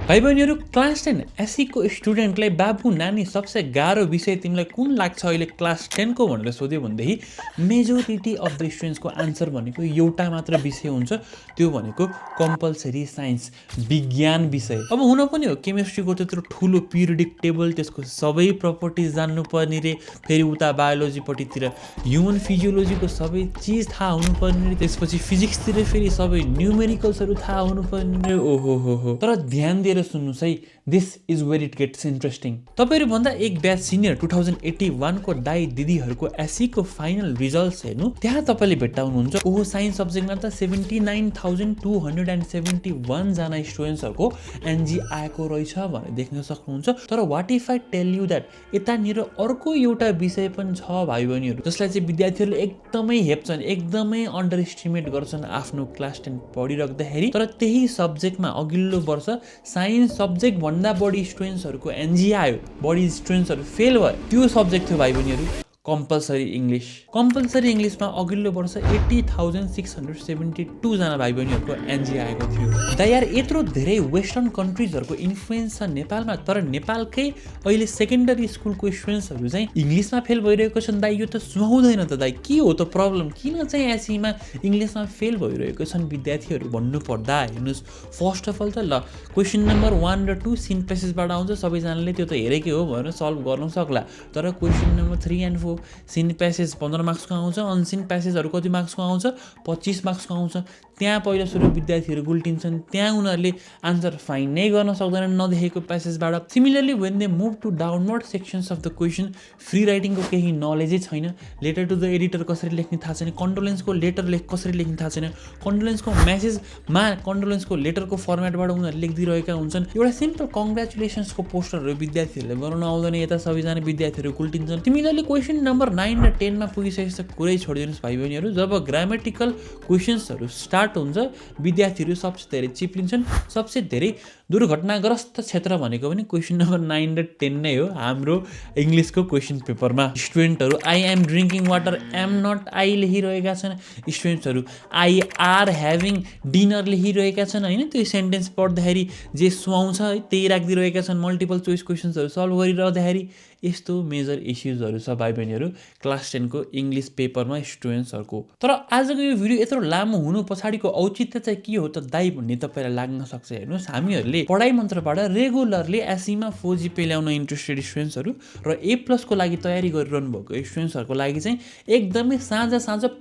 भाइ बहिनीहरू क्लास 10 एसीको स्टुडेन्टलाई बाबु नानी सबसे गाह्रो विषय तिमीलाई कुन लाग्छ अहिले क्लास 10 को भनेर सोध्यो भनेदेखि मेजोरिटी अफ द स्टुडेन्ट्सको आन्सर भनेको एउटा मात्र विषय हुन्छ, त्यो भनेको कम्पलसरी साइन्स, विज्ञान विषय। अब हुन पनि हो केमिस्ट्रीको त्यत्रो ठुलो पिरियडिक टेबल, त्यसको सबै प्रपर्टिज जान्नुपर्ने रे, फेरि उता बायोलोजीपट्टितिर ह्युमन फिजियोलोजीको सबै चिज थाहा हुनुपर्ने रे, त्यसपछि फिजिक्सतिर फेरि सबै न्युमेरिकल्सहरू थाहा हुनुपर्ने रे। ओहो हो। तर ध्यान दिएर सुन्नुहोस् है, this is where it gets interesting. तपाईँहरूभन्दा एक ब्याच सिनियर 2081 को दाई दिदीहरूको एसीको फाइनल रिजल्ट्स हेर्नु, त्यहाँ तपाईँले भेट्टाउनुहुन्छ ओहो साइन्स सब्जेक्टमा त 79,271 जना स्टुडेन्ट्सहरूको एनजी आएको रहेछ भनेर देख्न सक्नुहुन्छ। तर what if I tell you that यतानिर अर्को एउटा विषय पनि छ भाइ बहिनीहरू, जसलाई चाहिँ विद्यार्थीहरूले एकदमै हेप्छन्, एकदमै अन्डर एस्टिमेट गर्छन् आफ्नो क्लास 10 पढिराख्दाखेरि। तर त्यही सब्जेक्टमा अघिल्लो वर्ष साइन्स सब्जेक्ट भन्दा बढी स्टुडेन्ट्सहरूको एनजी आयो, बढी स्टुडेन्ट्सहरू फेल भयो। त्यो सब्जेक्ट थियो भाइ बहिनीहरू कम्पलसरी इङ्ग्लिस। कम्पलसरी इङ्ग्लिसमा अघिल्लो वर्ष 80,672 जना भाइ बहिनीहरूको एनजी आएको थियो। दाइ यार यत्रो धेरै वेस्टर्न कन्ट्रिजहरूको इन्फ्लुएन्स छ नेपालमा, तर नेपालकै अहिले सेकेन्डरी स्कुलको स्टुडेन्ट्सहरू चाहिँ इङ्ग्लिसमा फेल भइरहेको छन्। दाइ यो त सुहाउँदैन त दाइ, के हो त प्रब्लम? किन चाहिँ एसीमा इङ्ग्लिसमा फेल भइरहेको छन् विद्यार्थीहरू भन्नु पर्दा हेर्नुहोस्, फर्स्ट अफ अल त ल क्वेसन नम्बर 1 र 2 सिन्थेसिसबाट आउँछ, सबैजनाले त्यो त हेरेकै हो भनेर सल्भ गर्न सक्ला। तर question number 3 and 4 seen passage 15 मार्क्सको आउँछ, अनसिन प्यासेजहरू कति मार्क्सको आउँछ? 25 मार्क्सको आउँछ। त्यहाँ पहिला सुरु विद्यार्थीहरू गुल्टिन्छन्, त्यहाँ उनीहरूले आन्सर फाइन नै गर्न सक्दैनन् नदेखेको प्यासेजबाट। Similarly when they move to downward sections of the question, free राइटिङको केही नलेजै छैन, लेटर टु द एडिटर कसरी लेख्ने थाहा छैन, कन्डोलेन्सको लेटर कसरी लेख्ने थाहा छैन, कन्डोलेन्सको मेसेजमा कन्डोलेन्सको लेटरको फर्मेटबाट उनीहरूले लेखिदिरहेका हुन्छन्। एउटा सिम्पल कङ्ग्रेचुलेसन्सको पोस्टरहरू विद्यार्थीहरूले बनाउन आउँदैन, यता सबैजना विद्यार्थीहरू गुल्टिन्छन्। तिमीहरूले क्वेसन नम्बर 9 र 10 मा पुगिसकेपछि कुरै छोडिदिनुहोस् भाइ बहिनीहरू। जब ग्रामेटिकल क्वेसन्सहरू स्टार्ट हुन्छ, विद्यार्थीहरू सबसे धेरै चिप्लिन्छन्। सबसे धेरै दुर्घटनाग्रस्त क्षेत्र भनेको पनि क्वेसन नम्बर 9 र 10 नै हो हाम्रो इङ्ग्लिसको क्वेसन पेपरमा। स्टुडेन्टहरू I am drinking water, am not I लेखिरहेका छन्, स्टुडेन्ट्सहरू आई आर ह्याभिङ डिनर लेखिरहेका छन् होइन। त्यो सेन्टेन्स पढ्दाखेरि जे सुहाउँछ है त्यही राखिदिइरहेका छन्, मल्टिपल चोइस क्वेसन्सहरू सल्भ गरिरहँदाखेरि। यस्तो मेजर इस्युजहरू छ भाइ बहिनीहरू क्लास 10 को इङ्ग्लिस पेपरमा स्टुडेन्ट्सहरूको। तर आजको यो भिडियो यत्रो लामो हुनु पछाडिको औचित्य चाहिँ के हो त दाइ भन्ने तपाईँलाई लाग्न सक्छ। हेर्नुहोस्, हामीहरूले पढाइ मन्त्रबाट रेगुलरली एसीमा 4 GPA ल्याउन इन्ट्रेस्टेड स्टुडेन्ट्सहरू र A+ को लागि तयारी गरिरहनु भएको स्टुडेन्ट्सहरूको लागि चाहिँ एकदमै साँझ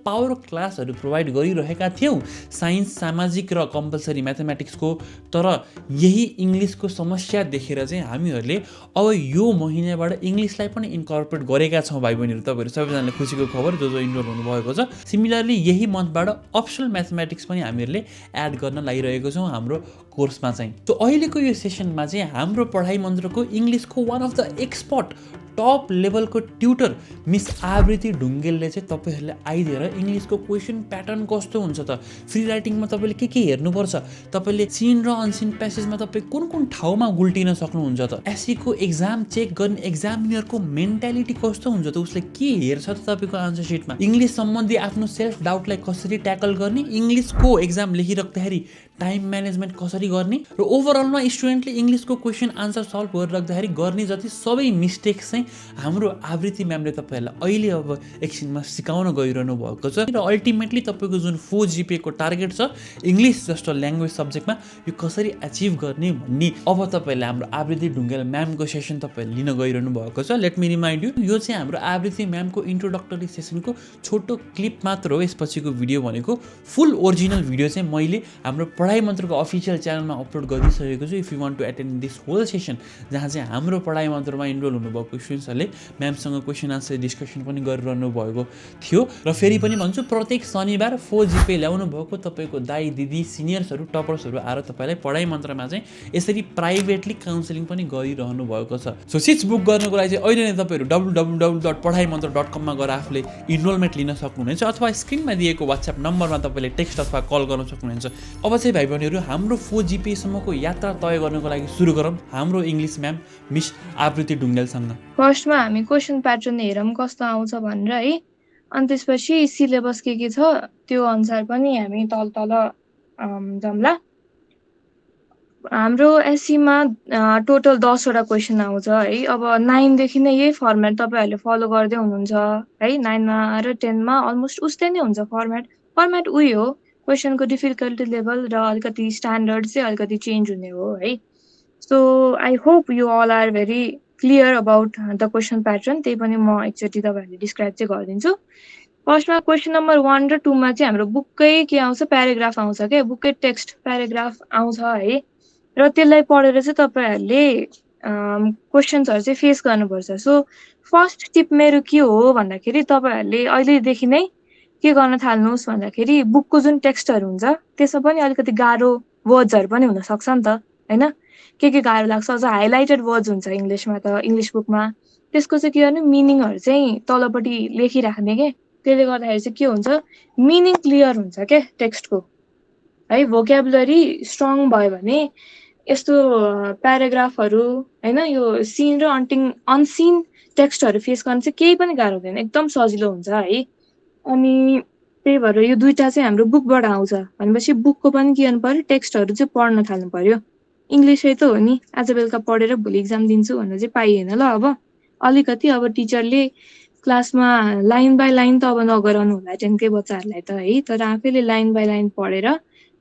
पावर क्लासहरू प्रोभाइड गरिरहेका थियौँ, साइन्स, सामाजिक र कम्पलसरी म्याथमेटिक्सको। तर यही इङ्ग्लिसको समस्या देखेर चाहिँ हामीहरूले अब यो महिनाबाट इङ्ग्लिसलाई पनि इन्कर्पोरेट गरेका छौँ भाइ बहिनीहरू। तपाईँहरू सबैजनाले खुसीको खबर जो इनरोल हुनुभएको छ। सिमिलरली यही मन्थबाट अप्सनल म्याथमेटिक्स पनि हामीहरूले एड गर्न लागिरहेको छौँ हाम्रो कोर्समा चाहिँ। त अहिलेको यो सेसनमा चाहिँ हाम्रो पढाइ मन्त्रको इङ्ग्लिसको one of the expert top लेभलको ट्युटर मिस आवृत्ति ढुङ्गेलले चाहिँ तपाईँहरूलाई आइदिएर इङ्ग्लिसको क्वेसन प्याटर्न कस्तो हुन्छ त, फ्री राइटिङमा तपाईँले के हेर्नुपर्छ, तपाईँले सिन र अनसिन प्यासेजमा तपाईँ कुन कुन ठाउँमा गुल्टिन सक्नुहुन्छ त, एसीको एक्जाम चेक गर्ने एक्जामिनरको मेन्टालिटी कस्तो हुन्छ त, उसले के हेर्छ त तपाईँको आन्सर सिटमा, इङ्ग्लिस सम्बन्धी आफ्नो सेल्फ डाउटलाई कसरी ट्याकल गर्ने, इङ्ग्लिसको एक्जाम लेखिराख्दाखेरि टाइम म्यानेजमेन्ट कसरी गर्ने, र ओभरअलमा स्टुडेन्टले इङ्ग्लिसको क्वेसन आन्सर सल्भ गरिराख्दाखेरि गर्ने जति सबै मिस्टेक्स चाहिँ हाम्रो आवृत्ति म्यामले तपाईँहरूलाई अहिले अब एकछिनमा सिकाउन गइरहनु भएको छ। र अल्टिमेटली तपाईँको जुन 4 GPA को टार्गेट छ इङ्ग्लिस जस्तो ल्याङ्ग्वेज सब्जेक्टमा, यो कसरी एचिभ गर्ने भन्ने अब तपाईँहरूले हाम्रो आवृत्ति ढुङ्गेल म्यामको सेसन तपाईँहरूले लिन गइरहनु भएको छ। लेट मी रिमाइन्ड यु, यो चाहिँ हाम्रो आवृत्ति म्यामको इन्ट्रोडक्टरी सेसनको छोटो क्लिप मात्र हो। यसपछिको भिडियो भनेको फुल ओरिजिनल भिडियो चाहिँ मैले हाम्रो पढाइ मन्त्रको अफिसियल च्यानलमा अपलोड गरिसकेको छु। If you want to attend this whole session, जहाँ चाहिँ हाम्रो पढाइ मन्त्रमा इनरोल हुनुभएको स्टुडेन्ट्सहरूले म्यामसँग क्वेसन आन्सर डिस्कसन पनि गरिरहनु भएको थियो। र फेरि पनि भन्छु, प्रत्येक शनिबार 4 GPA ल्याउनु भएको तपाईँको दाइ दिदी सिनियर्सहरू टपर्सहरू आएर तपाईँलाई पढाइ मन्त्रमा चाहिँ यसरी प्राइभेटली काउन्सिलिङ पनि गरिरहनु भएको छ। सो सिट्स बुक गर्नुको लागि चाहिँ अहिले नै तपाईँहरू www.padhaimantra.com मा गएर आफूले इनरोलमेन्ट लिन सक्नुहुनेछ, अथवा स्क्रिनमा दिएको WhatsApp नम्बरमा तपाईँले टेक्स्ट अथवा कल गर्न सक्नुहुन्छ। अब चाहिँ भाइ बहिनीहरू हाम्रो 4 GPA सम्मको यात्रा तय गर्नको लागि सुरु गरौँ हाम्रो इङ्ग्लिस म्याम मिस आवृत्ति ढुङ्गेलसँग। फर्स्टमा हामी क्वेसन प्याटर्न हेरौँ कस्तो आउँछ भनेर है, अनि त्यसपछि सिलेबस के छ त्यो अनुसार पनि हामी तल जाउँला। हाम्रो एससीमा टोटल 10वटा क्वेसन आउँछ है। अब 9 देखि नै यही फर्मेट तपाईँहरूले फलो गर्दै हुनुहुन्छ है। 9मा र 10मा अलमोस्ट उस्तै नै हुन्छ फर्मेट उही हो। क्वेसनको डिफिकल्टी लेभल र अलिकति स्ट्यान्डर्ड चाहिँ अलिकति चेन्ज हुने हो है। So I hope you all are very clear about the question pattern. त्यही पनि म एकचोटि तपाईँहरूले डिस्क्राइब चाहिँ गरिदिन्छु। फर्स्टमा क्वेसन नम्बर 1 र 2मा चाहिँ हाम्रो बुककै के आउँछ, प्याराग्राफ आउँछ क्या, बुककै टेक्स्ट प्याराग्राफ आउँछ है। र त्यसलाई पढेर चाहिँ तपाईँहरूले क्वेसन्सहरू चाहिँ फेस गर्नुपर्छ। सो फर्स्ट टिप मेरो के हो भन्दाखेरि तपाईँहरूले अहिलेदेखि नै के गर्न थाल्नुहोस् भन्दाखेरि बुकको जुन टेक्स्टहरू हुन्छ त्यसमा पनि अलिकति गाह्रो वर्ड्सहरू पनि हुनसक्छ नि त होइन। के गाह्रो लाग्छ, अझ हाइलाइटेड वर्ड्स हुन्छ इङ्ग्लिसमा त, इङ्ग्लिस बुकमा त्यसको चाहिँ के गर्ने, मिनिङहरू चाहिँ तलपट्टि लेखिराख्ने के। त्यसले गर्दाखेरि चाहिँ के हुन्छ, मिनिङ क्लियर हुन्छ क्या टेक्स्टको है। भोक्याबुलरी स्ट्रङ भयो भने यस्तो प्याराग्राफहरू होइन, यो सिन र अनसिन टेक्स्टहरू फेस गर्न चाहिँ केही पनि गाह्रो हुँदैन, एकदम सजिलो हुन्छ है। अनि त्यही भएर यो दुईटा चाहिँ हाम्रो बुकबाट आउँछ भनेपछि बुकको पनि के गर्नु पर्यो, टेक्स्टहरू चाहिँ पढ्न थाल्नु पर्यो। इङ्ग्लिसै त हो नि, आज बेलुका पढेर भोलि इक्जाम दिन्छु भन्नु चाहिँ पाइएन ल। अब अलिकति अब टिचरले क्लासमा लाइन बाई लाइन त अब नगराउनु होला 10कै बच्चाहरूलाई त है, तर आफैले लाइन बाई लाइन पढेर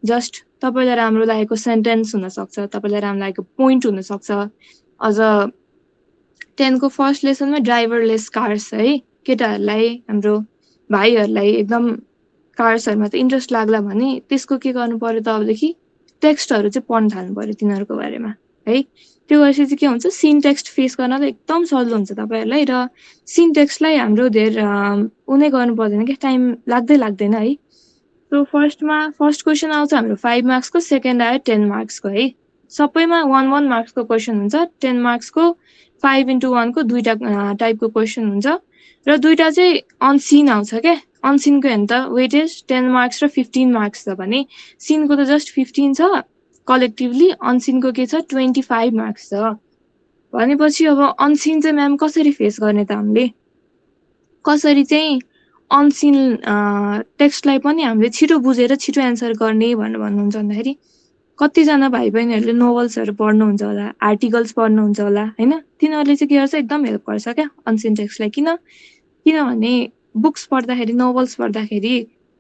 जस्ट तपाईँलाई राम्रो लागेको सेन्टेन्स हुनसक्छ, तपाईँलाई राम्रो लागेको पोइन्ट हुनसक्छ। अझ 10को फर्स्ट लेसनमा ड्राइभरलेस कार्स है, केटाहरूलाई हाम्रो भाइहरूलाई एकदम कार्सहरूमा त इन्ट्रेस्ट लाग्ला भने त्यसको के गर्नु पर्यो त, अबदेखि टेक्स्टहरू चाहिँ पढ्न थाल्नु पर्यो तिनीहरूको बारेमा है। त्यो गरेपछि चाहिँ के हुन्छ, सिन टेक्स्ट फेस गर्न त एकदम सजिलो हुन्छ तपाईँहरूलाई। र सिन टेक्स्टलाई हाम्रो धेरै उनी गर्नु पर्दैन क्या, टाइम लाग्दैन है। सो फर्स्ट क्वेसन आउँछ हाम्रो 5 मार्क्सको, सेकेन्ड आयो 10 मार्क्सको है। सबैमा 1 मार्क्सको क्वेसन हुन्छ। 10 मार्क्सको 5x1 को दुईटा टाइपको क्वेसन हुन्छ र दुईटा चाहिँ अनसिन आउँछ क्या। अनसिनको हेर्नु त वेटेज 10 मार्क्स र 15 मार्क्स छ भने सिनको त जस्ट 15 छ कलेक्टिभली, अनसिनको के छ 25 मार्क्स छ भनेपछि अब अनसिन चाहिँ म्याम कसरी फेस गर्ने त, हामीले कसरी चाहिँ अनसिन टेक्स्टलाई पनि हामीले छिटो बुझेर छिटो एन्सर गर्ने भनेर भन्नुहुन्छ भन्दाखेरि कतिजना भाइ बहिनीहरूले नोभल्सहरू पढ्नुहुन्छ होला, आर्टिकल्स पढ्नुहुन्छ होला होइन, तिनीहरूले चाहिँ के गर्छ, एकदम हेल्प गर्छ क्या अनसिन टेक्स्टलाई। किनभने बुक्स पढ्दाखेरि, नोभल्स पढ्दाखेरि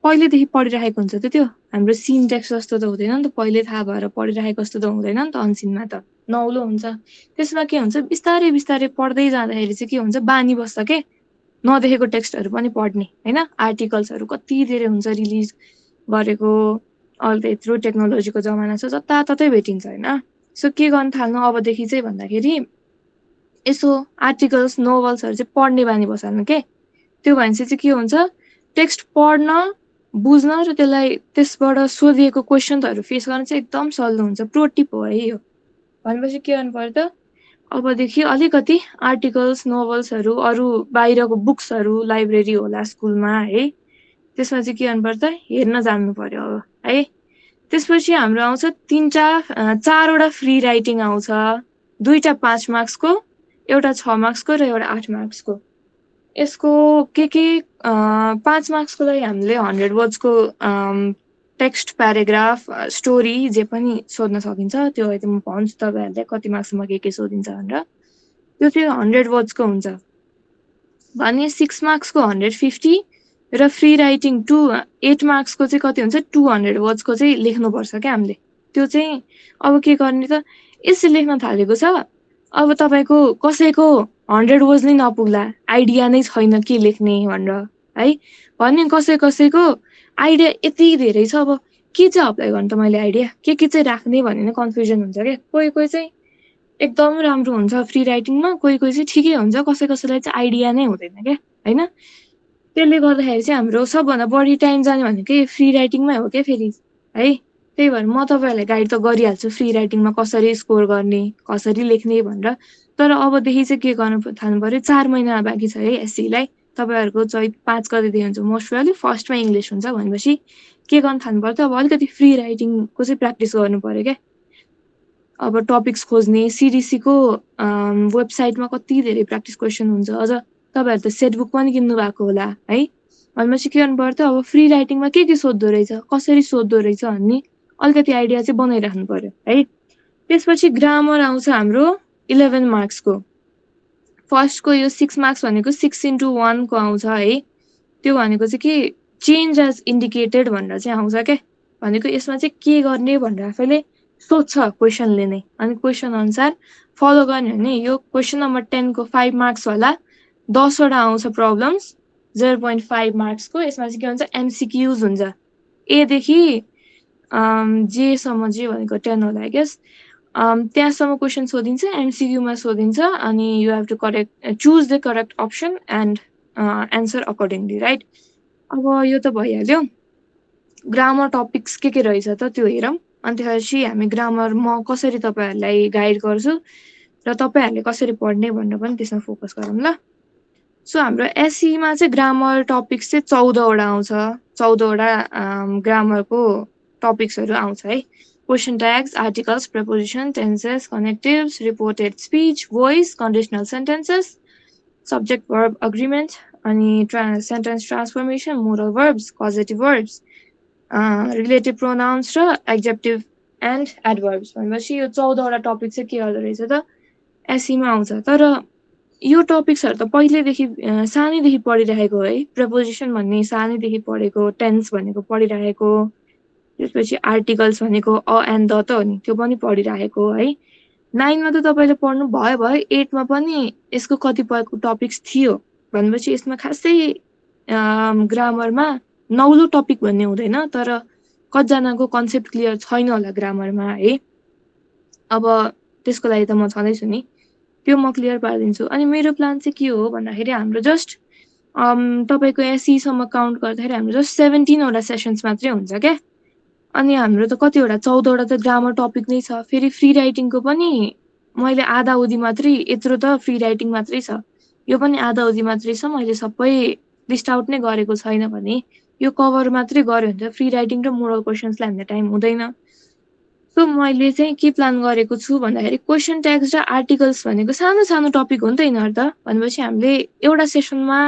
पहिलेदेखि पढिरहेको हुन्छ त, त्यो हाम्रो सिन टेक्स्ट जस्तो त हुँदैन नि त, पहिले थाहा भएर पढिरहेको जस्तो त हुँदैन नि त। अनसिनमा त नौलो हुन्छ। त्यसमा के हुन्छ, बिस्तारै बिस्तारै पढ्दै जाँदाखेरि चाहिँ के हुन्छ, बानी बस्छ के नदेखेको टेक्स्टहरू पनि पढ्ने होइन। आर्टिकल्सहरू कति धेरै हुन्छ रिलिज गरेको, अहिले त यत्रो टेक्नोलोजीको जमाना छ, जताततै भेटिन्छ होइन। सो के गर्न थाल्नु अबदेखि चाहिँ भन्दाखेरि यसो आर्टिकल्स नोभल्सहरू चाहिँ पढ्ने बानी बसाल्नु के। त्यो भनेपछि चाहिँ के हुन्छ, टेक्स्ट पढ्न बुझ्न र त्यसलाई त्यसबाट सोधिएको क्वेसनहरू फेस गर्न चाहिँ एकदम सजिलो हुन्छ। प्रो टिप हो है यो। भनेपछि के गर्नु पर्यो त, अबदेखि अलिकति आर्टिकल्स नोभल्सहरू अरू बाहिरको बुक्सहरू लाइब्रेरी होला स्कुलमा है, त्यसमा चाहिँ के गर्नु पर्छ त, हेर्न जान्नु पर्यो अब है। त्यसपछि हाम्रो आउँछ 4वटा फ्री राइटिङ आउँछ, 2टा 5 मार्क्सको, एउटा 6 मार्क्सको र एउटा 8 मार्क्सको। यसको के 5 मार्क्सको लागि हामीले 100 वर्ड्सको टेक्स्ट प्याराग्राफ स्टोरी जे पनि सोध्न सकिन्छ। त्यो अहिले म भन्छु तपाईँहरूले कति मार्क्समा के सोधिन्छ भनेर। त्यो चाहिँ 100 वर्ड्सको हुन्छ भने 6 मार्क्सको 150 र फ्री राइटिङ 8 मार्क्सको चाहिँ कति हुन्छ, 200 वर्ड्सको चाहिँ लेख्नुपर्छ क्या हामीले। त्यो चाहिँ अब के गर्ने त, यसरी लेख्न थालेको छ, अब तपाईँको कसैको 100 वर्ड्स नै नपुग्ला, आइडिया नै छैन के लेख्ने भनेर है। भने कसैको आइडिया यति धेरै छ, अब के चाहिँ अप्लाई गर्नु त मैले आइडिया, के चाहिँ राख्ने भन्ने कन्फ्युजन हुन्छ क्या। कोही चाहिँ एकदम राम्रो हुन्छ फ्री राइटिङमा, कोही चाहिँ ठिकै हुन्छ, कसैलाई चाहिँ आइडिया नै हुँदैन क्या होइन। त्यसले गर्दाखेरि चाहिँ हाम्रो सबभन्दा बढी टाइम जाने भनेकै फ्री राइटिङमै हो क्या फेरि है। त्यही भएर म तपाईँहरूलाई गाइड त गरिहाल्छु फ्री राइटिङमा कसरी स्कोर गर्ने, कसरी लेख्ने भनेर। तर अबदेखि चाहिँ के गर्नु थाल्नु पर्यो, 4 महिना बाँकी छ है एससीलाई। तपाईँहरूको चैत 5 गतेदेखि हुन्छ मोस्ट प्रोबेबली, फर्स्टमा इङ्ग्लिस हुन्छ भनेपछि के गर्न थाल्नु पर्छ, अब अलिकति फ्री राइटिङको चाहिँ प्र्याक्टिस गर्नु पर्यो क्या। अब टपिक्स खोज्ने, सिडिसीको वेबसाइटमा कति धेरै प्र्याक्टिस क्वेसन हुन्छ। अझ तपाईँहरू त सेट बुक पनि किन्नु भएको होला है। भनेपछि के गर्नु पर्यो त, अब फ्री राइटिङमा के सोध्दो रहेछ, कसरी सोध्दो रहेछ भन्ने अलिकति आइडिया चाहिँ बनाइराख्नु पर्यो है। त्यसपछि ग्रामर आउँछ हाम्रो 11 मार्क्सको। फर्स्टको यो 6 मार्क्स भनेको 6x1 को आउँछ है। त्यो भनेको चाहिँ के चेन्ज एज इन्डिकेटेड भनेर चाहिँ आउँछ क्या। भनेको यसमा चाहिँ के गर्ने भनेर आफैले सोध्छ क्वेसनले नै। अनि क्वेसन अनुसार फलो गर्ने हो भने यो क्वेसन नम्बर 10 को 5 मार्क्स होला, 10 वटा आउँछ प्रब्लम्स 0.5 मार्क्सको। यसमा चाहिँ के हुन्छ एमसिक्युज हुन्छ। ए देखि जे सम्म जे भनेको 10 होला आई गेस। त्यहाँसम्म क्वेसन सोधिन्छ, एमसिक्यूमा सोधिन्छ, अनि you have to correct choose the correct option and answer accordingly, right. अब यो त भइहाल्यो। ग्रामर टपिक्स के रहेछ त त्यो हेरौँ। अनि त्यसपछि हामी ग्रामर म कसरी तपाईँहरूलाई गाइड गर्छु र तपाईँहरूले कसरी पढ्ने भनेर पनि त्यसमा फोकस गरौँ ल। सो हाम्रो एसईमा चाहिँ ग्रामर टपिक्स चाहिँ 14 वटा आउँछ। 14 वटा ग्रामरको टपिक्सहरू आउँछ है। Question tags, articles, preposition, tenses, connectives, reported speech, voice, conditional sentences, subject verb agreement, अनि sentence transformation, modal verbs, causative verbs, relative pronouns र adjective and adverbs भनेपछि यो 14 वटा टपिक चाहिँ के गर्दो रहेछ त एसईमा आउँछ। तर यो टपिक्सहरू त पहिलेदेखि सानैदेखि पढिरहेको है। preposition भन्ने सानैदेखि पढेको, टेन्स भनेको पढिरहेको, त्यसपछि आर्टिकल्स भनेको अ एन्ड द त हो नि त्यो पनि पढिरहेको है। 9 मा त तपाईँले पढ्नु भयो 8 मा पनि यसको कतिपयको टपिक्स थियो भनेपछि यसमा खासै ग्रामरमा नौलो टपिक भन्ने हुँदैन। तर कतिजनाको कन्सेप्ट क्लियर छैन होला ग्रामरमा है। अब त्यसको लागि त म छँदैछु नि, त्यो म क्लियर पारिदिन्छु। अनि मेरो प्लान चाहिँ के हो भन्दाखेरि हाम्रो जस्ट तपाईँको एसईसम्म काउन्ट गर्दाखेरि हाम्रो जस्ट 17 वटा सेसन्स मात्रै हुन्छ क्या। अनि हाम्रो त कतिवटा 14 वटा त ग्रामर टपिक नै छ। फेरि फ्री राइटिङको पनि मैले आधा उधी मात्रै, यत्रो त फ्री राइटिङ मात्रै छ, यो पनि आधा उधी मात्रै छ। मैले सबै लिस्ट आउट नै गरेको छैन भने यो कभर मात्रै गऱ्यो भने त फ्री राइटिङ र मोरल क्वेसन्सलाई हामीले टाइम हुँदैन। सो मैले चाहिँ के प्लान गरेको छु भन्दाखेरि क्वेसन ट्याग्स र आर्टिकल्स भनेको सानो सानो टपिक हो नि त यिनीहरू त। भनेपछि हामीले एउटा सेसनमा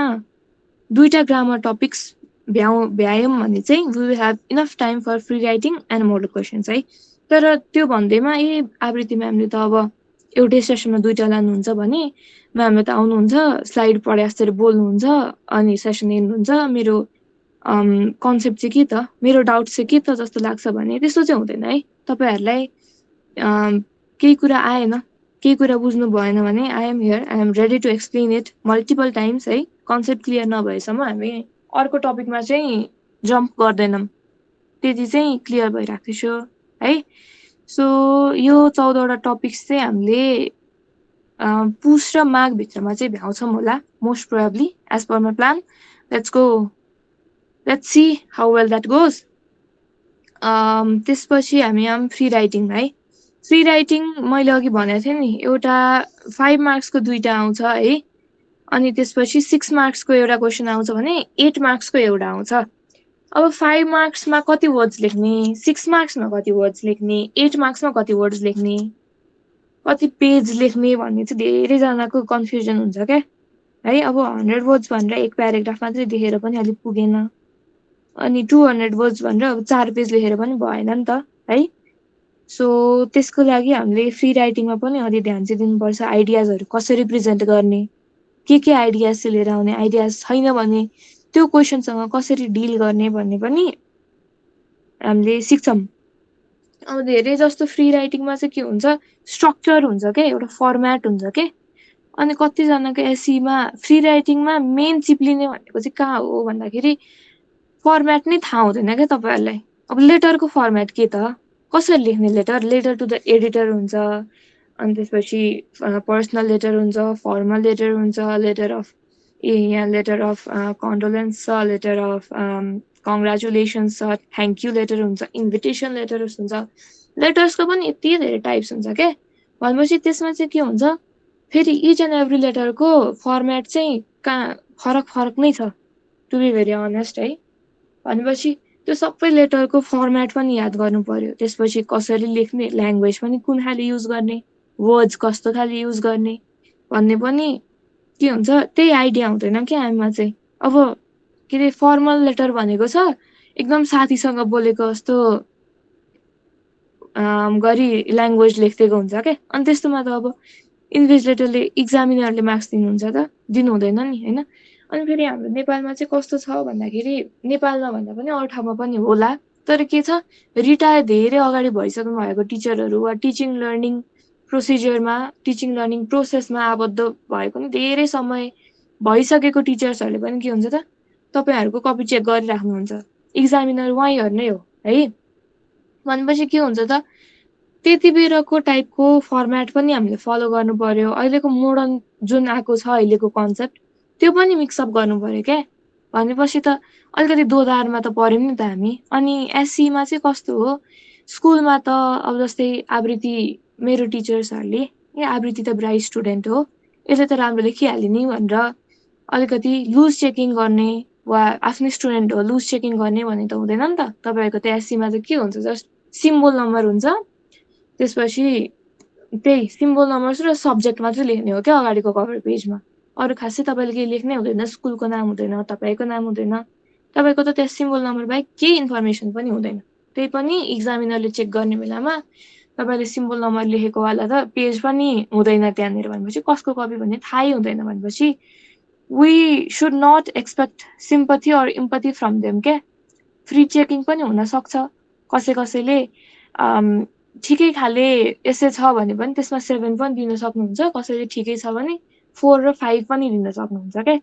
2टा ग्रामर टपिक्स भ्यायौँ भने चाहिँ we will have enough time for free writing and model questions है। तर त्यो भन्दैमा आवृत्ति म्यामले त अब एउटै सेसनमा 2टा लानुहुन्छ भने म्यामले त आउनुहुन्छ, स्लाइड पढे जस्तै बोल्नुहुन्छ, अनि सेसन एन्ड हुन्छ। मेरो कन्सेप्ट चाहिँ के त, मेरो डाउट चाहिँ के त जस्तो लाग्छ भने त्यस्तो चाहिँ हुँदैन है। तपाईँहरूलाई केही कुरा आएन, केही कुरा बुझ्नु भएन भने I am here, I am ready to explain it multiple times है। कन्सेप्ट क्लियर नभएसम्म हामी अर्को टपिकमा चाहिँ जम्प गर्दैनौँ, त्यति चाहिँ क्लियर भइराख्छु है। सो यो 14 वटा टपिक्स चाहिँ हामीले पुस र माघभित्रमा चाहिँ भ्याउँछौँ होला most probably as per my plan. Let's go, let's see how well that goes. त्यसपछि हामी आम फ्री राइटिङ है। फ्री राइटिङ मैले अघि भनेको थिएँ नि, एउटा 5 मार्क्सको 2टा आउँछ है। अनि त्यसपछि 6 मार्क्सको एउटा क्वेसन आउँछ भने 8 मार्क्सको एउटा आउँछ। अब 5 मार्क्समा कति वर्ड्स लेख्ने, 6 मार्क्समा कति वर्ड्स लेख्ने, 8 मार्क्समा कति वर्ड्स लेख्ने, कति पेज लेख्ने भन्ने चाहिँ धेरैजनाको कन्फ्युजन हुन्छ क्या है। अब 100 वर्ड्स भनेर एक प्याराग्राफ मात्रै लेखेर पनि अलिक पुगेन, अनि 200 वर्ड्स भनेर अब 4 पेज लेखेर पनि भएन नि त है। सो त्यसको लागि हामीले फ्री राइटिङमा पनि अलि ध्यान चाहिँ दिनुपर्छ। आइडियाजहरू कसरी प्रेजेन्ट गर्ने, के आइडियाज चाहिँ लिएर आउने, आइडियाज छैन भने त्यो क्वेसनसँग कसरी डिल गर्ने भन्ने पनि हामीले सिक्छौँ। अब धेरै जस्तो फ्री राइटिङमा चाहिँ के हुन्छ, स्ट्रक्चर हुन्छ क्या, एउटा फर्मेट हुन्छ क्या। अनि कतिजनाको एसईमा फ्री राइटिङमा मेन चिप्लिने भनेको चाहिँ कहाँ हो भन्दाखेरि फर्मेट नै थाहा हुँदैन क्या तपाईँहरूलाई। अब लेटरको फर्मेट के त, कसरी लेख्ने letter, letter to the editor हुन्छ, अनि त्यसपछि पर्सनल लेटर हुन्छ, फर्मल लेटर हुन्छ, लेटर अफ यहाँ लेटर अफ कन्डोलेन्स छ, लेटर अफ कङ्ग्रेचुलेसन्स छ, थ्याङ्क यू लेटर हुन्छ, इन्भिटेसन लेटर्स हुन्छ। लेटर्सको पनि यति धेरै टाइप्स हुन्छ क्या। भनेपछि त्यसमा चाहिँ के हुन्छ, फेरि इच एन्ड एभ्री लेटरको फर्मेट चाहिँ कहाँ फरक नै छ, टु बी भेरी अनेस्ट है। भनेपछि त्यो सबै लेटरको फर्मेट पनि याद गर्नु पर्यो। त्यसपछि कसरी लेख्ने, ल्याङ्ग्वेज पनि कुन खाले युज गर्ने, वर्ड्स कस्तो खाले युज गर्ने भन्ने पनि के हुन्छ, त्यही आइडिया हुँदैन क्या हामीमा चाहिँ। अब के अरे फर्मल लेटर भनेको छ एकदम साथीसँग बोलेको जस्तो गरी ल्याङ्ग्वेज लेखिदिएको हुन्छ क्या। अनि त्यस्तोमा त अब इन्भिजिलेटरले इक्जामिनरले मार्क्स दिनुहुन्छ त? दिनु हुँदैन नि होइन। अनि फेरि हाम्रो नेपालमा चाहिँ कस्तो छ भन्दाखेरि नेपाल नभन्दा पनि अरू ठाउँमा पनि होला, तर के छ रिटायर धेरै अगाडि भइसक्नु भएको टिचरहरू वा टिचिङ लर्निङ प्रोसिजरमा टिचिङ लर्निङ प्रोसेसमा आबद्ध भएको नि धेरै समय भइसकेको टिचर्सहरूले पनि के हुन्छ त तपाईँहरूको कपी चेक गरिराख्नुहुन्छ। इक्जामिनर उहाँहरू नै हो है। भनेपछि के हुन्छ त त्यति बेरको टाइपको फर्मेट पनि हामीले फलो गर्नु पर्यो। अहिलेको मोडर्न जुन आएको छ अहिलेको कन्सेप्ट त्यो पनि मिक्सअप गर्नु पर्यो क्या। भनेपछि त अलिकति दोधारमा त पर्यौँ नि त हामी। अनि एससीमा चाहिँ कस्तो हो स्कुलमा त अब जस्तै आवृत्ति मेरो टिचर्सहरूले ए आवृत्ति त ब्राइट स्टुडेन्ट हो यसले त राम्रो लेखिहाल्यो नि भनेर अलिकति लुज चेकिङ गर्ने वा आफ्नै स्टुडेन्ट हो लुज चेकिङ गर्ने भन्ने त हुँदैन नि त। तपाईँहरूको त एससीमा चाहिँ के हुन्छ जस्ट सिम्बल नम्बर हुन्छ, त्यसपछि त्यही सिम्बल नम्बर र सब्जेक्ट मात्रै लेख्ने हो क्या अगाडिको कभर पेजमा। अरू खासै तपाईँले केही लेख्नै हुँदैन, स्कुलको नाम हुँदैन, तपाईँको नाम हुँदैन, तपाईँको त त्यहाँ सिम्बल नम्बर बाहेक केही इन्फर्मेसन पनि हुँदैन। त्यही पनि इक्जामिनरले चेक गर्ने बेलामा तपाईँले सिम्बल नम्बर लेखेकोवाला त पेज पनि हुँदैन त्यहाँनिर भनेपछि कसको कपी भन्ने थाहै हुँदैन। भनेपछि we should not expect sympathy or empathy from them क्या। फ्री चेकिङ पनि हुनसक्छ, कसैले ठिकै खाले यसै छ भने पनि त्यसमा 7 पनि दिन सक्नुहुन्छ, कसैले ठिकै छ भने 4 र 5 पनि दिन सक्नुहुन्छ क्या।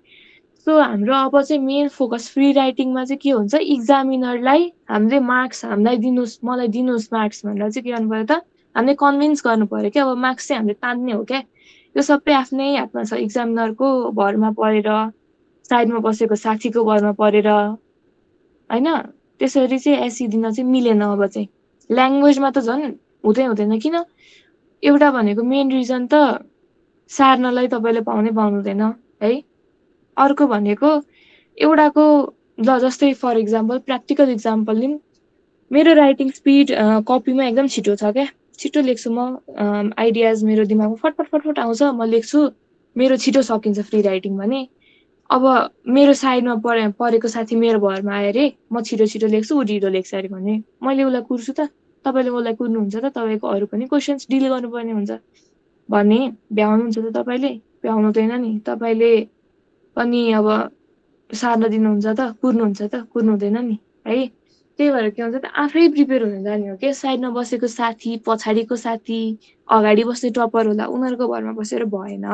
सो हाम्रो अब चाहिँ मेन फोकस फ्री राइटिङमा चाहिँ के हुन्छ इक्जामिनरलाई हामीले मार्क्स हामीलाई दिनुहोस् मलाई दिनुहोस् मार्क्स भनेर चाहिँ के गर्नु पर्यो त हामीले कन्भिन्स गर्नु पर्यो क्या। अब मार्क्स चाहिँ हामीले तान्ने हो क्या। यो सबै आफ्नै हातमा छ, इक्जामिनरको भरमा परेर साइडमा बसेको साथीको भरमा परेर होइन। त्यसरी चाहिँ एससी दिन चाहिँ मिलेन। अब चाहिँ ल्याङ्ग्वेजमा त झन् हुँदैन किन एउटा भनेको मेन रिजन त सार्नलाई तपाईँले पाउनुहुँदैन है। अर्को भनेको एउटाको जस्तै फर इक्जाम्पल प्र्याक्टिकल इक्जाम्पल लिउँ, मेरो राइटिङ स्पिड कपीमा एकदम छिटो छ क्या। छिटो लेख्छु म, आइडियाज मेरो दिमागमा फटफट फटफट आउँछ, म लेख्छु, मेरो छिटो सकिन्छ फ्री राइटिङ भने। अब मेरो साइडमा परेको साथी मेरो भरमा आयो अरे म छिटो लेख्छु ऊ ढिलो लेख्छ अरे भने मैले उसलाई कुर्छु त? तपाईँले उसलाई कुर्नुहुन्छ त? तपाईँको अरू पनि क्वेसन्स डिल गर्नुपर्ने हुन्छ भने भ्याउनुहुन्छ त? तपाईँले भ्याउनुहुँदैन नि। तपाईँले पनि अब सार्न दिनुहुन्छ त? कुर्नुहुन्छ त? कुर्नु हुँदैन नि है। त्यही भएर के हुन्छ त आफै प्रिपेयर हुन जाने हो क्या। साइडमा बसेको साथी पछाडिको साथी अगाडि बस्ने टपर होला उनीहरूको भरमा बसेर भएन।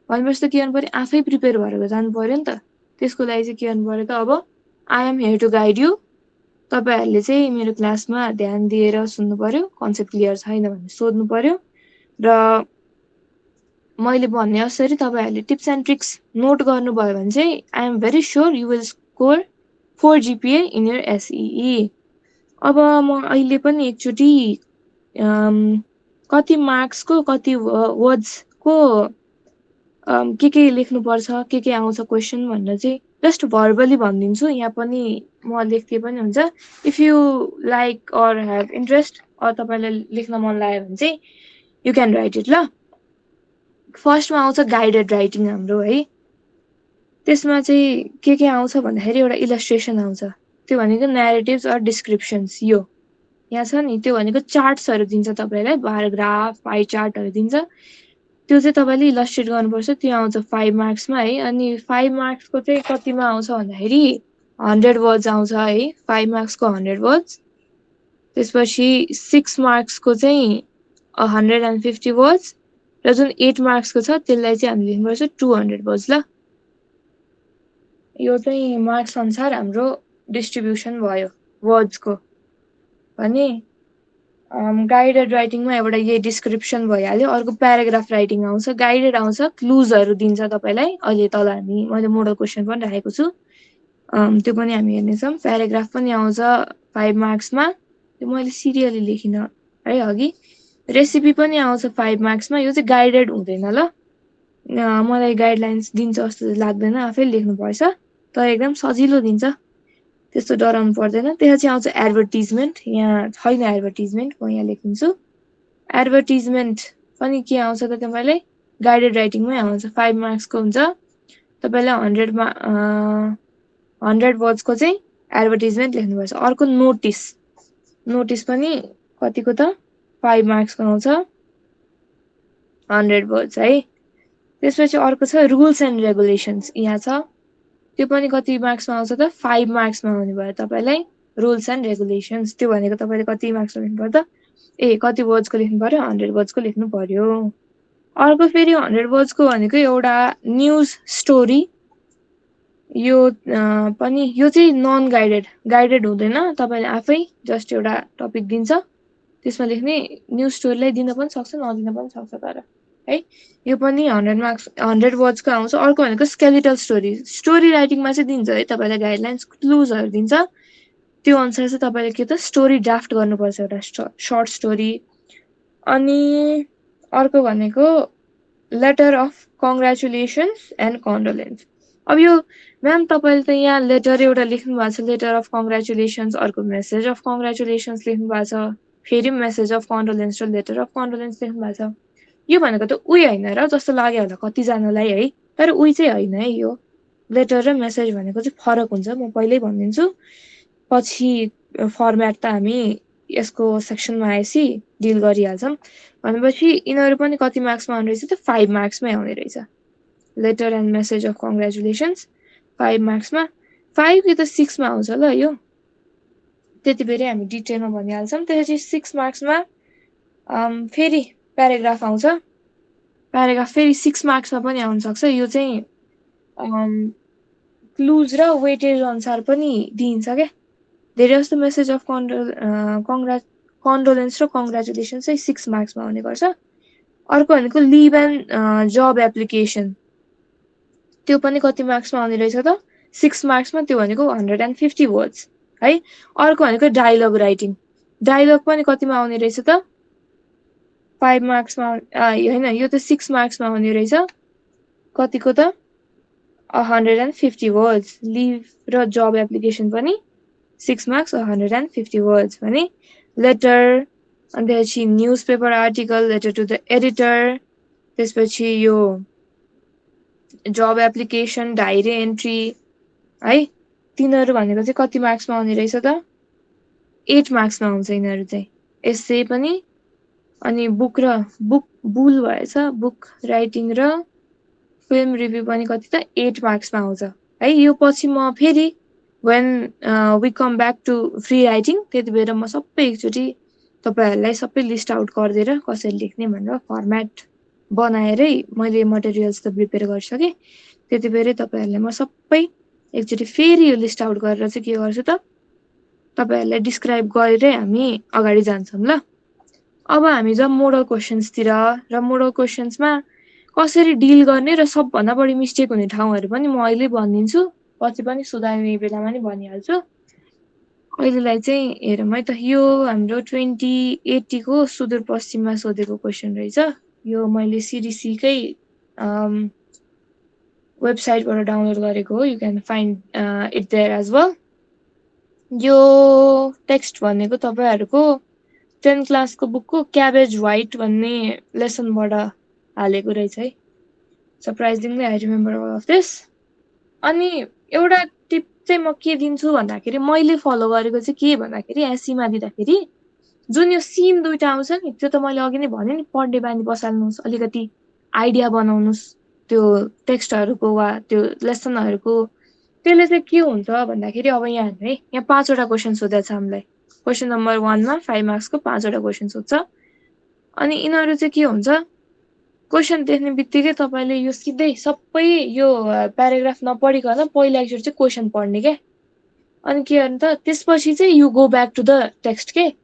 भनेपछि त के गर्नु पर्यो आफै प्रिपेयर भएर जानु पर्यो नि त। त्यसको लागि चाहिँ के गर्नु पर्यो त अब I am here to guide you. तपाईँहरूले चाहिँ मेरो क्लासमा ध्यान दिएर सुन्नु पर्यो, कन्सेप्ट क्लियर छैन भने सोध्नु पर्यो र मैले भन्ने असरी तपाईँहरूले टिप्स एन्ड ट्रिक्स नोट गर्नुभयो भने चाहिँ I am very sure you will score 4 GPA in your SEE. अब म अहिले पनि एकचोटि कति मार्क्सको कति वर्ड्सको के लेख्नुपर्छ के आउँछ क्वेसन भनेर चाहिँ जस्ट भर्बली भनिदिन्छु। यहाँ पनि म लेख्दिए पनि हुन्छ। If you like or have interest or तपाईँलाई लेख्न मन लाग्यो भने चाहिँ यु क्यान राइट इट ल। फर्स्टमा आउँछ गाइडेड राइटिङ हाम्रो है। त्यसमा चाहिँ के आउँछ भन्दाखेरि एउटा इलस्ट्रेसन आउँछ, त्यो भनेको न्यारेटिभ्स अर डिस्क्रिप्सन्स। यो यहाँ छ नि, त्यो भनेको चार्ट्सहरू दिन्छ तपाईँलाई, बार ग्राफ पाई चार्टहरू दिन्छ। त्यो चाहिँ तपाईँले इलस्ट्रेट गर्नुपर्छ, त्यो आउँछ 5 मार्क्समा है। अनि 5 मार्क्सको चाहिँ कतिमा आउँछ भन्दाखेरि 100 वर्ड्स आउँछ है, 5 मार्क्सको 100 वर्ड्स। त्यसपछि 6 मार्क्सको चाहिँ 150 वर्ड्स र जुन 8 मार्क्सको छ त्यसलाई चाहिँ हामीले लेख्नुपर्छ 200 वर्ड्स ल। यो चाहिँ मार्क्स अनुसार हाम्रो डिस्ट्रिब्युसन भयो वर्ड्सको भने। गाइडेड राइटिङमा एउटा यही डिस्क्रिप्सन भइहाल्यो। अर्को प्याराग्राफ राइटिङ आउँछ, गाइडेड आउँछ, क्लुजहरू दिन्छ तपाईँलाई। अहिले तल मैले मोडल क्वेसन पनि राखेको छु, त्यो पनि हामी हेर्नेछौँ। प्याराग्राफ पनि आउँछ 5 मार्क्समा, त्यो मैले सिरियली लेखिनँ है अघि। रेसिपी पनि आउँछ 5 मार्क्समा, यो चाहिँ गाइडेड हुँदैन ल। मलाई गाइडलाइन्स दिन्छ जस्तो लाग्दैन, आफै लेख्नुपर्छ, तर एकदम सजिलो दिन्छ, त्यस्तो डराउनु पर्दैन। त्यसपछि आउँछ एडभर्टिजमेन्ट, यहाँ छैन एडभर्टिजमेन्ट, म यहाँ लेखिदिन्छु। एडभर्टिजमेन्ट पनि के आउँछ त तपाईँलाई गाइडेड राइटिङमै आउँछ, 5 मार्क्सको हुन्छ। तपाईँलाई 100 वर्ड्सको चाहिँ एडभर्टिजमेन्ट लेख्नुपर्छ। अर्को नोटिस पनि कतिको त 5 मार्क्सको आउँछ 100 वर्ड्स है। त्यसपछि अर्को छ रुल्स एन्ड रेगुलेसन्स, यहाँ छ त्यो पनि कति मार्क्समा आउँछ त 5 मार्क्समा आउने भयो तपाईँलाई। रुल्स एन्ड रेगुलेसन्स त्यो भनेको तपाईँले कति मार्क्समा लेख्नु पर्यो त कति वर्ड्सको लेख्नु पर्यो 100 वर्ड्सको लेख्नु पर्यो। अर्को फेरि 100 वर्ड्सको भनेको एउटा न्युज स्टोरी, यो पनि यो चाहिँ नन गाइडेड हुँदैन, तपाईँले आफै जस्ट एउटा टपिक दिन्छ त्यसमा लेख्ने। न्युज स्टोरीलाई दिन पनि सक्छ नदिन पनि सक्छ तर है। यो पनि 100 मार्क्स 100 वर्ड्सको आउँछ। अर्को भनेको स्केलेटल स्टोरी राइटिङमा चाहिँ दिन्छ है तपाईँलाई गाइडलाइन्स, क्लुजहरू दिन्छ, त्यो अनुसार चाहिँ तपाईँले के त स्टोरी ड्राफ्ट गर्नुपर्छ एउटा सर्ट स्टोरी। अनि अर्को भनेको letter of congratulations and condolence. अब यो म्याम तपाईँले त यहाँ लेटर एउटा लेख्नु भएको छ लेटर अफ कङ्ग्रेचुलेसन्स, अर्को मेसेज अफ कङ्ग्रेचुलेसन्स लेख्नु भएको छ, फेरि मेसेज अफ कन्डोलेन्स र लेटर अफ कन्डोलेन्स लेख्नु भएको छ। यो भनेको त उही होइन र जस्तो लाग्यो होला कतिजनालाई है, तर उही चाहिँ होइन है। यो लेटर र मेसेज भनेको चाहिँ फरक हुन्छ, म पहिल्यै भनिदिन्छु, पछि फर्मेट त हामी यसको सेक्सनमा आएपछि डिल गरिहाल्छौँ। भनेपछि यिनीहरू पनि कति मार्क्समा आउने रहेछ त 5 मार्क्समै आउने रहेछ। Letter and message of congratulations 5 मार्क्समा, 5 कि त 6मा आउँछ ल यो, त्यति बेरै हामी डिटेलमा भनिहाल्छौँ। त्यसपछि 6 मार्क्समा फेरि प्याराग्राफ आउँछ, प्याराग्राफ फेरि 6 मार्क्समा पनि आउन सक्छ। यो चाहिँ क्लुज र वेटेज अनुसार पनि दिइन्छ क्या। धेरै जस्तो मेसेज अफ कन्डोलेन्स र कङ्ग्रेचुलेसन्स चाहिँ 6 मार्क्समा आउने गर्छ। अर्को भनेको लिभ एन्ड जब एप्लिकेसन, त्यो पनि कति मार्क्समा आउने रहेछ त 6 मार्क्समा, त्यो भनेको 150 वर्ड्स है। अर्को भनेको डायलग राइटिङ, डायलग पनि कतिमा आउने रहेछ त 5 मार्क्समा होइन, यो त 6 मार्क्समा आउने रहेछ, कतिको त 150 वर्ड्स। लिभ र जब एप्लिकेसन पनि 6 मार्क्स 150 वर्ड्स भने। लेटर, अनि त्यसपछि news paper article, letter to the editor, त्यसपछि यो जब एप्लिकेसन, डायरी एन्ट्री है, तिनीहरू भनेको चाहिँ कति मार्क्समा आउने रहेछ त 8 मार्क्समा आउँछ यिनीहरू चाहिँ। एस्से पनि, अनि बुक बुल भएछ, बुक राइटिङ र फिल्म रिभ्यू पनि कति त 8 मार्क्समा आउँछ है। यो पछि म फेरि when we come back to free writing त्यति बेर म सबै एकचोटि तपाईँहरूलाई सबै लिस्ट आउट गरिदिएर कसरी लेख्ने भनेर फर्मेट बनाएरै मैले मटेरियल्स त प्रिपेयर गरिसकेँ। त्यति बेरै तपाईँहरूलाई म सबै एकचोटि फेरि यो लिस्ट आउट गरेर चाहिँ के गर्छु त तपाईँहरूलाई डिस्क्राइब गरेरै हामी अगाडि जान्छौँ ल। अब हामी जब मोडल क्वेसन्सतिर र मोडल क्वेसन्समा कसरी डिल गर्ने र सबभन्दा बढी मिस्टेक हुने ठाउँहरू पनि म अहिले भनिदिन्छु, पछि पनि सुधार्ने बेलामा नि भनिहाल्छु। अहिलेलाई चाहिँ हेरौँ है त, यो हाम्रो 2080को सुदूरपश्चिममा सोधेको क्वेसन रहेछ। यो मैले सिडिसीकै वेबसाइटबाट डाउनलोड गरेको हो, you can find it there as well. यो टेक्स्ट भनेको तपाईँहरूको 10th क्लासको बुकको क्याबेज व्हाइट भन्ने लेसनबाट हालेको रहेछ है। Surprisingly I remember all of this. अनि एउटा टिप चाहिँ म के दिन्छु भन्दाखेरि, मैले फलो गरेको चाहिँ के भन्दाखेरि, यहाँ सीमा दिँदाखेरि जुन यो सिन दुइटा आउँछ नि, त्यो त मैले अघि नै भने नि, पढ्ने बानी बसाल्नुहोस्, अलिकति आइडिया बनाउनुहोस् त्यो टेक्स्टहरूको वा त्यो लेसनहरूको। त्यसले चाहिँ के हुन्छ भन्दाखेरि, अब यहाँ है, यहाँ 5वटा क्वेसन सोधेको छ हामीलाई। क्वेसन नम्बर 1मा 5 मार्क्सको 5वटा क्वेसन सोध्छ। अनि यिनीहरू चाहिँ के हुन्छ, क्वेसन देख्ने बित्तिकै तपाईँले यो सिधै सबै यो प्याराग्राफ नपढिकन पहिला एकचोटि चाहिँ क्वेसन पढ्ने क्या। अनि के गर्नु त, त्यसपछि चाहिँ you go back to the text के।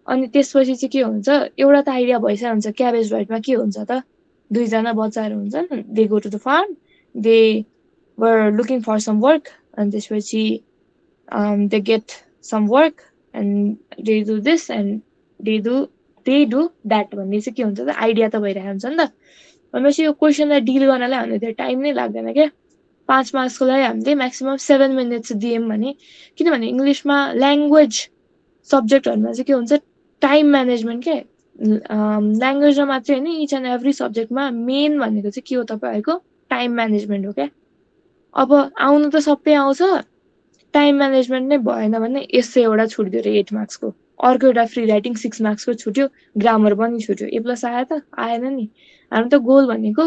अनि त्यसपछि चाहिँ के हुन्छ, एउटा त आइडिया भइसकेको हुन्छ क्याबेज व्हाइटमा के हुन्छ त, दुईजना बच्चाहरू हुन्छन्, they go to the farm, they were looking for some work, अनि त्यसपछि they get some work and they do this and they do that भन्ने चाहिँ के हुन्छ त आइडिया त भइरहेको हुन्छ नि त। भनेपछि यो क्वेसनलाई डिल गर्नलाई हामीले त्यो टाइम नै लाग्दैन क्या। 5 मार्क्सको लागि हामीले म्याक्सिमम् 7 मिनट्स दियौँ भने, किनभने इङ्ग्लिसमा ल्याङ्ग्वेज सब्जेक्टहरूमा चाहिँ के हुन्छ टाइम म्यानेजमेन्ट के, ल्याङ्ग्वेजमा मात्रै होइन इच एन्ड एभ्री सब्जेक्टमा मेन भनेको चाहिँ के हो तपाईँहरूको टाइम म्यानेजमेन्ट हो क्या। अब आउनु त सबै आउँछ, टाइम म्यानेजमेन्ट नै भएन भने यसै एउटा छुट्यो अरे 8 मार्क्सको। अर्को एउटा फ्री राइटिङ 6 मार्क्सको छुट्यो, ग्रामर पनि छुट्यो, A+ आयो त आएन नि। हाम्रो त गोल भनेको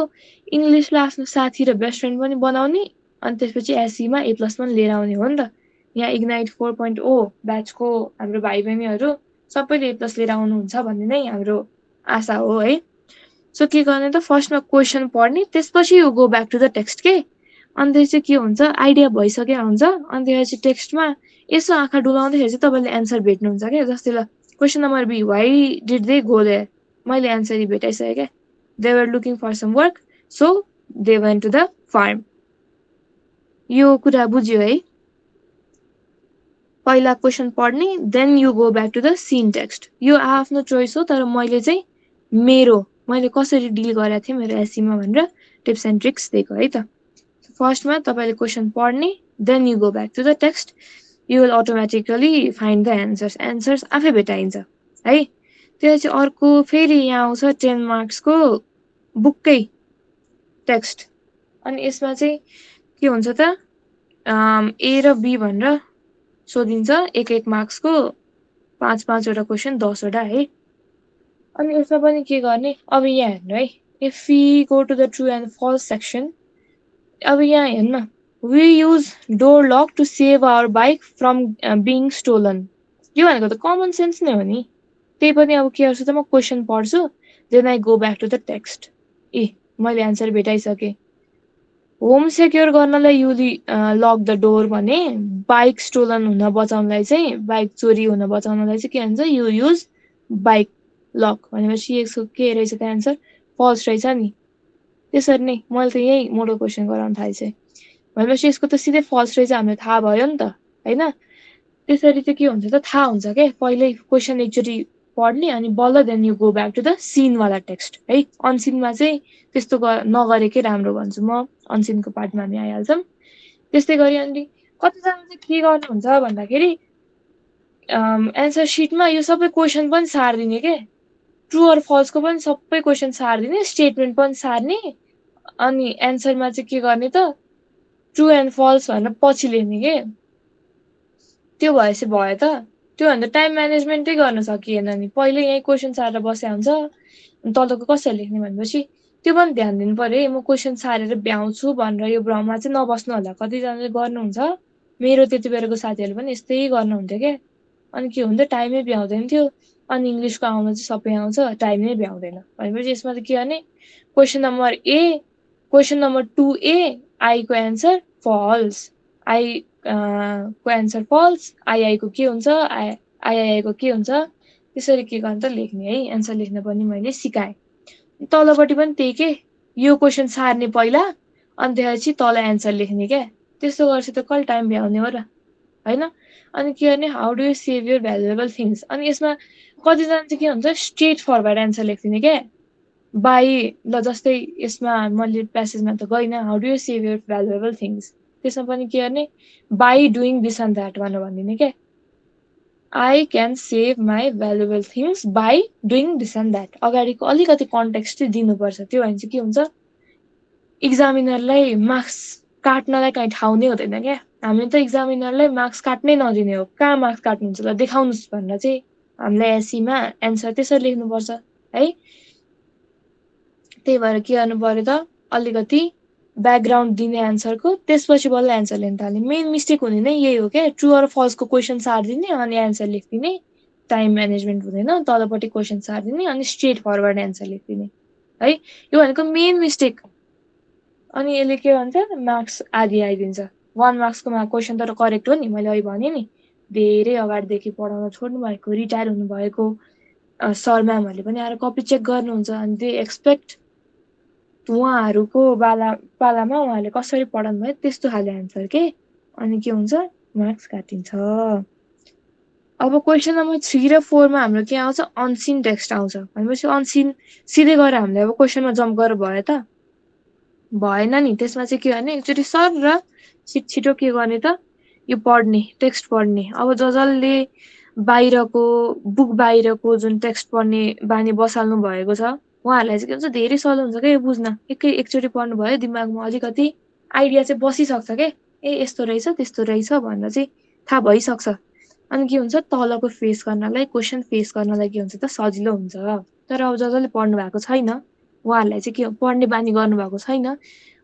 इङ्ग्लिसलाई आफ्नो साथी र बेस्ट फ्रेन्ड पनि बनाउने अनि त्यसपछि एसईमा A+ पनि लिएर आउने हो नि त। यहाँ इग्नाइट 4.0 ब्याचको हाम्रो भाइ बहिनीहरू सबैले A+ लिएर आउनुहुन्छ भन्ने नै हाम्रो आशा हो है। सो के गर्ने त फर्स्टमा क्वेसन पढ्ने, त्यसपछि you go back to the text के। अनि त्यसपछि के हुन्छ आइडिया भइसकेको हुन्छ, अनि त्यसपछि टेक्स्टमा यसो आँखा डुलाउँदाखेरि चाहिँ तपाईँले एन्सर भेट्नुहुन्छ क्या। जस्तै ल question number B, why did they go there, मैले एन्सर भेटाइसकेँ क्या। They were looking for some work so they went to the farm. यो कुरा बुझ्यो है। पहिला क्वेसन पढ्ने, then you go back to the seen text. यो आफ्नो चोइस हो, तर मैले कसरी डिल गरेको थिएँ मेरो एसीमा भनेर टिप्स एन्ड ट्रिक्स दिएको है त। फर्स्टमा तपाईँले क्वेसन पढ्ने, then you go back to the text, you will automatically find the answers आफै भेटाइन्छ है। त्यसपछि अर्को फेरि यहाँ आउँछ 10 मार्क्सको बुककै टेक्स्ट। अनि यसमा चाहिँ के हुन्छ त A र B भनेर सोधिन्छ, 1 मार्क्सको 5-5वटा क्वेसन 10वटा है। अनि यसमा पनि के गर्ने, अब यहाँ हेर्नु है, if we go to the true and false section, अब यहाँ हेर्नु, we use door lock to save our bike from being stolen. यो भनेको त कमन सेन्स नै हो नि। त्यही पनि अब के गर्छु त म क्वेसन पढ्छु, then I go back to the text. मैले एन्सर भेटाइसकेँ। होम सेक्योर गर्नलाई यु लक द डोर भने, बाइक स्टोलन हुन बचाउनलाई चाहिँ, बाइक चोरी हुन बचाउनलाई चाहिँ के भन्छ, यु युज बाइक लक। भनेपछि यसको के रहेछ त एन्सर, फल्स रहेछ नि। त्यसरी नै मैले त यही मोडल क्वेसन गराउन थालेँ भनेपछि यसको त सिधै फल्स रहेछ, हामीलाई थाहा भयो नि त होइन। त्यसरी चाहिँ के हुन्छ त थाहा हुन्छ क्या, पहिल्यै क्वेसन एकचोटि पढ्ने अनि बल्ल then you go back to the सिनवाला टेक्स्ट है। अनसिनमा चाहिँ त्यस्तो नगरेकै राम्रो भन्छु म, अनसिनको पार्टमा हामी आइहाल्छौँ। त्यस्तै गरी अनि कतिजना चाहिँ के गर्नुहुन्छ भन्दाखेरि एन्सर सिटमा यो सबै क्वेसन पनि सारिदिने के, ट्रु अर फल्सको पनि सबै क्वेसन सारिदिने, स्टेटमेन्ट पनि सार्ने, अनि एन्सरमा चाहिँ के गर्ने त ट्रु एन्ड फल्स भनेर पछि लेख्ने के। त्यो भएपछि भयो त, त्यो भन्दा टाइम म्यानेजमेन्टै गर्न सकिएन नि। पहिले यहीँ क्वेसन सारेर बस्या हुन्छ, तलको कसरी लेख्ने भनेपछि त्यो पनि ध्यान दिनु पर्यो है। म क्वेसन सारेर भ्याउँछु भनेर यो भ्रममा चाहिँ नबस्नु होला। कतिजनाले गर्नुहुन्छ, मेरो त्यति बेलाको साथीहरूले पनि यस्तै गर्नुहुन्थ्यो क्या। अनि के हुन्थ्यो, टाइमै भ्याउँदैन थियो। अनि इङ्ग्लिसको आउन चाहिँ सबै आउँछ, टाइमै भ्याउँदैन। भनेपछि यसमा चाहिँ के गर्ने, question number A, question number 2A, आईको एन्सर फल्स, आई को एन्सर फल्स, आईआईको के हुन्छ, आईआईको के हुन्छ, त्यसरी के गर्ने त लेख्ने है। एन्सर लेख्न पनि मैले सिकाएँ। तलपट्टि पनि त्यही के, यो क्वेसन सार्ने पहिला, अनि त्यसपछि तल एन्सर लेख्ने क्या। त्यस्तो गर्छ त कहिले टाइम भ्याउने हो र होइन। अनि के गर्ने, how do you save your valuable things. अनि यसमा कतिजना चाहिँ के हुन्छ, स्ट्रेट फरवर्ड एन्सर लेख्दिने क्या। बाई, ल जस्तै यसमा मैले प्यासेजमा त गइनँ, how do you save your valuable things, त्यसमा पनि के गर्ने, by doing this and that भनेर भनिदिने क्या। I can save my valuable things by doing this and that. अगाडिको अलिकति कन्टेक्स्ट चाहिँ दिनुपर्छ। त्यो भने चाहिँ के हुन्छ, इक्जामिनरलाई मार्क्स काट्नलाई कहीँ ठाउँ नै हुँदैन क्या। हामीले त इक्जामिनरलाई मार्क्स काट्नै नदिने हो, कहाँ मार्क्स काट्नुहुन्छ ल देखाउनुहोस् भनेर चाहिँ हामीलाई एसीमा एन्सर त्यसरी लेख्नुपर्छ है। त्यही भएर के गर्नु पर्यो त, अलिकति ब्याकग्राउन्ड दिने एन्सरको, त्यसपछि बल्ल एन्सर लेख्न थाल्ने। मेन मिस्टेक हुने नै यही हो क्या, ट्रु अर फल्सको क्वेसन सारिदिने अनि एन्सर लेखिदिने, टाइम म्यानेजमेन्ट हुँदैन। तलपट्टि क्वेसन सारिदिने अनि स्ट्रेट फरवर्ड एन्सर लेखिदिने है। यो भनेको मेन मिस्टेक। अनि यसले के भन्छ, मार्क्स आदि आइदिन्छ। 1 मार्क्सको क्वेसन त करेक्ट हो नि, मैले अहिले भने नि। धेरै अगाडिदेखि पढाउन छोड्नु भएको, रिटायर हुनुभएको सर म्यामहरूले पनि आएर कपी चेक गर्नुहुन्छ। अनि दे एक्सपेक्ट उहाँहरूको पालामा उहाँहरूले कसरी पढाउनु भयो त्यस्तो खाले एन्सर के। अनि के हुन्छ, मार्क्स काटिन्छ। अब क्वेसन नम्बर 3 र 4मा हाम्रो के आउँछ, अनसिन टेक्स्ट आउँछ। भनेपछि अनसिन सिधै गएर हामीले अब क्वेसनमा जम्प गरेर भयो त भएन नि। त्यसमा चाहिँ के गर्ने, एकचोटि सर र छिटो के गर्ने त, यो पढ्ने, टेक्स्ट पढ्ने। अब जसले बाहिरको बुक बाहिरको जुन टेक्स्ट पढ्ने बानी बसाल्नु भएको छ उहाँहरूलाई चाहिँ के हुन्छ, धेरै सजिलो हुन्छ क्या यो बुझ्न। एकचोटि पढ्नु भयो, दिमागमा अलिकति आइडिया चाहिँ बसिसक्छ क्या। यस्तो रहेछ त्यस्तो रहेछ भनेर चाहिँ थाहा भइसक्छ। अनि के हुन्छ तलको फेस गर्नलाई क्वेसन फेस गर्नलाई के हुन्छ त सजिलो हुन्छ। तर अब जसले पढ्नु भएको छैन उहाँहरूलाई चाहिँ के पढ्ने बानी गर्नुभएको छैन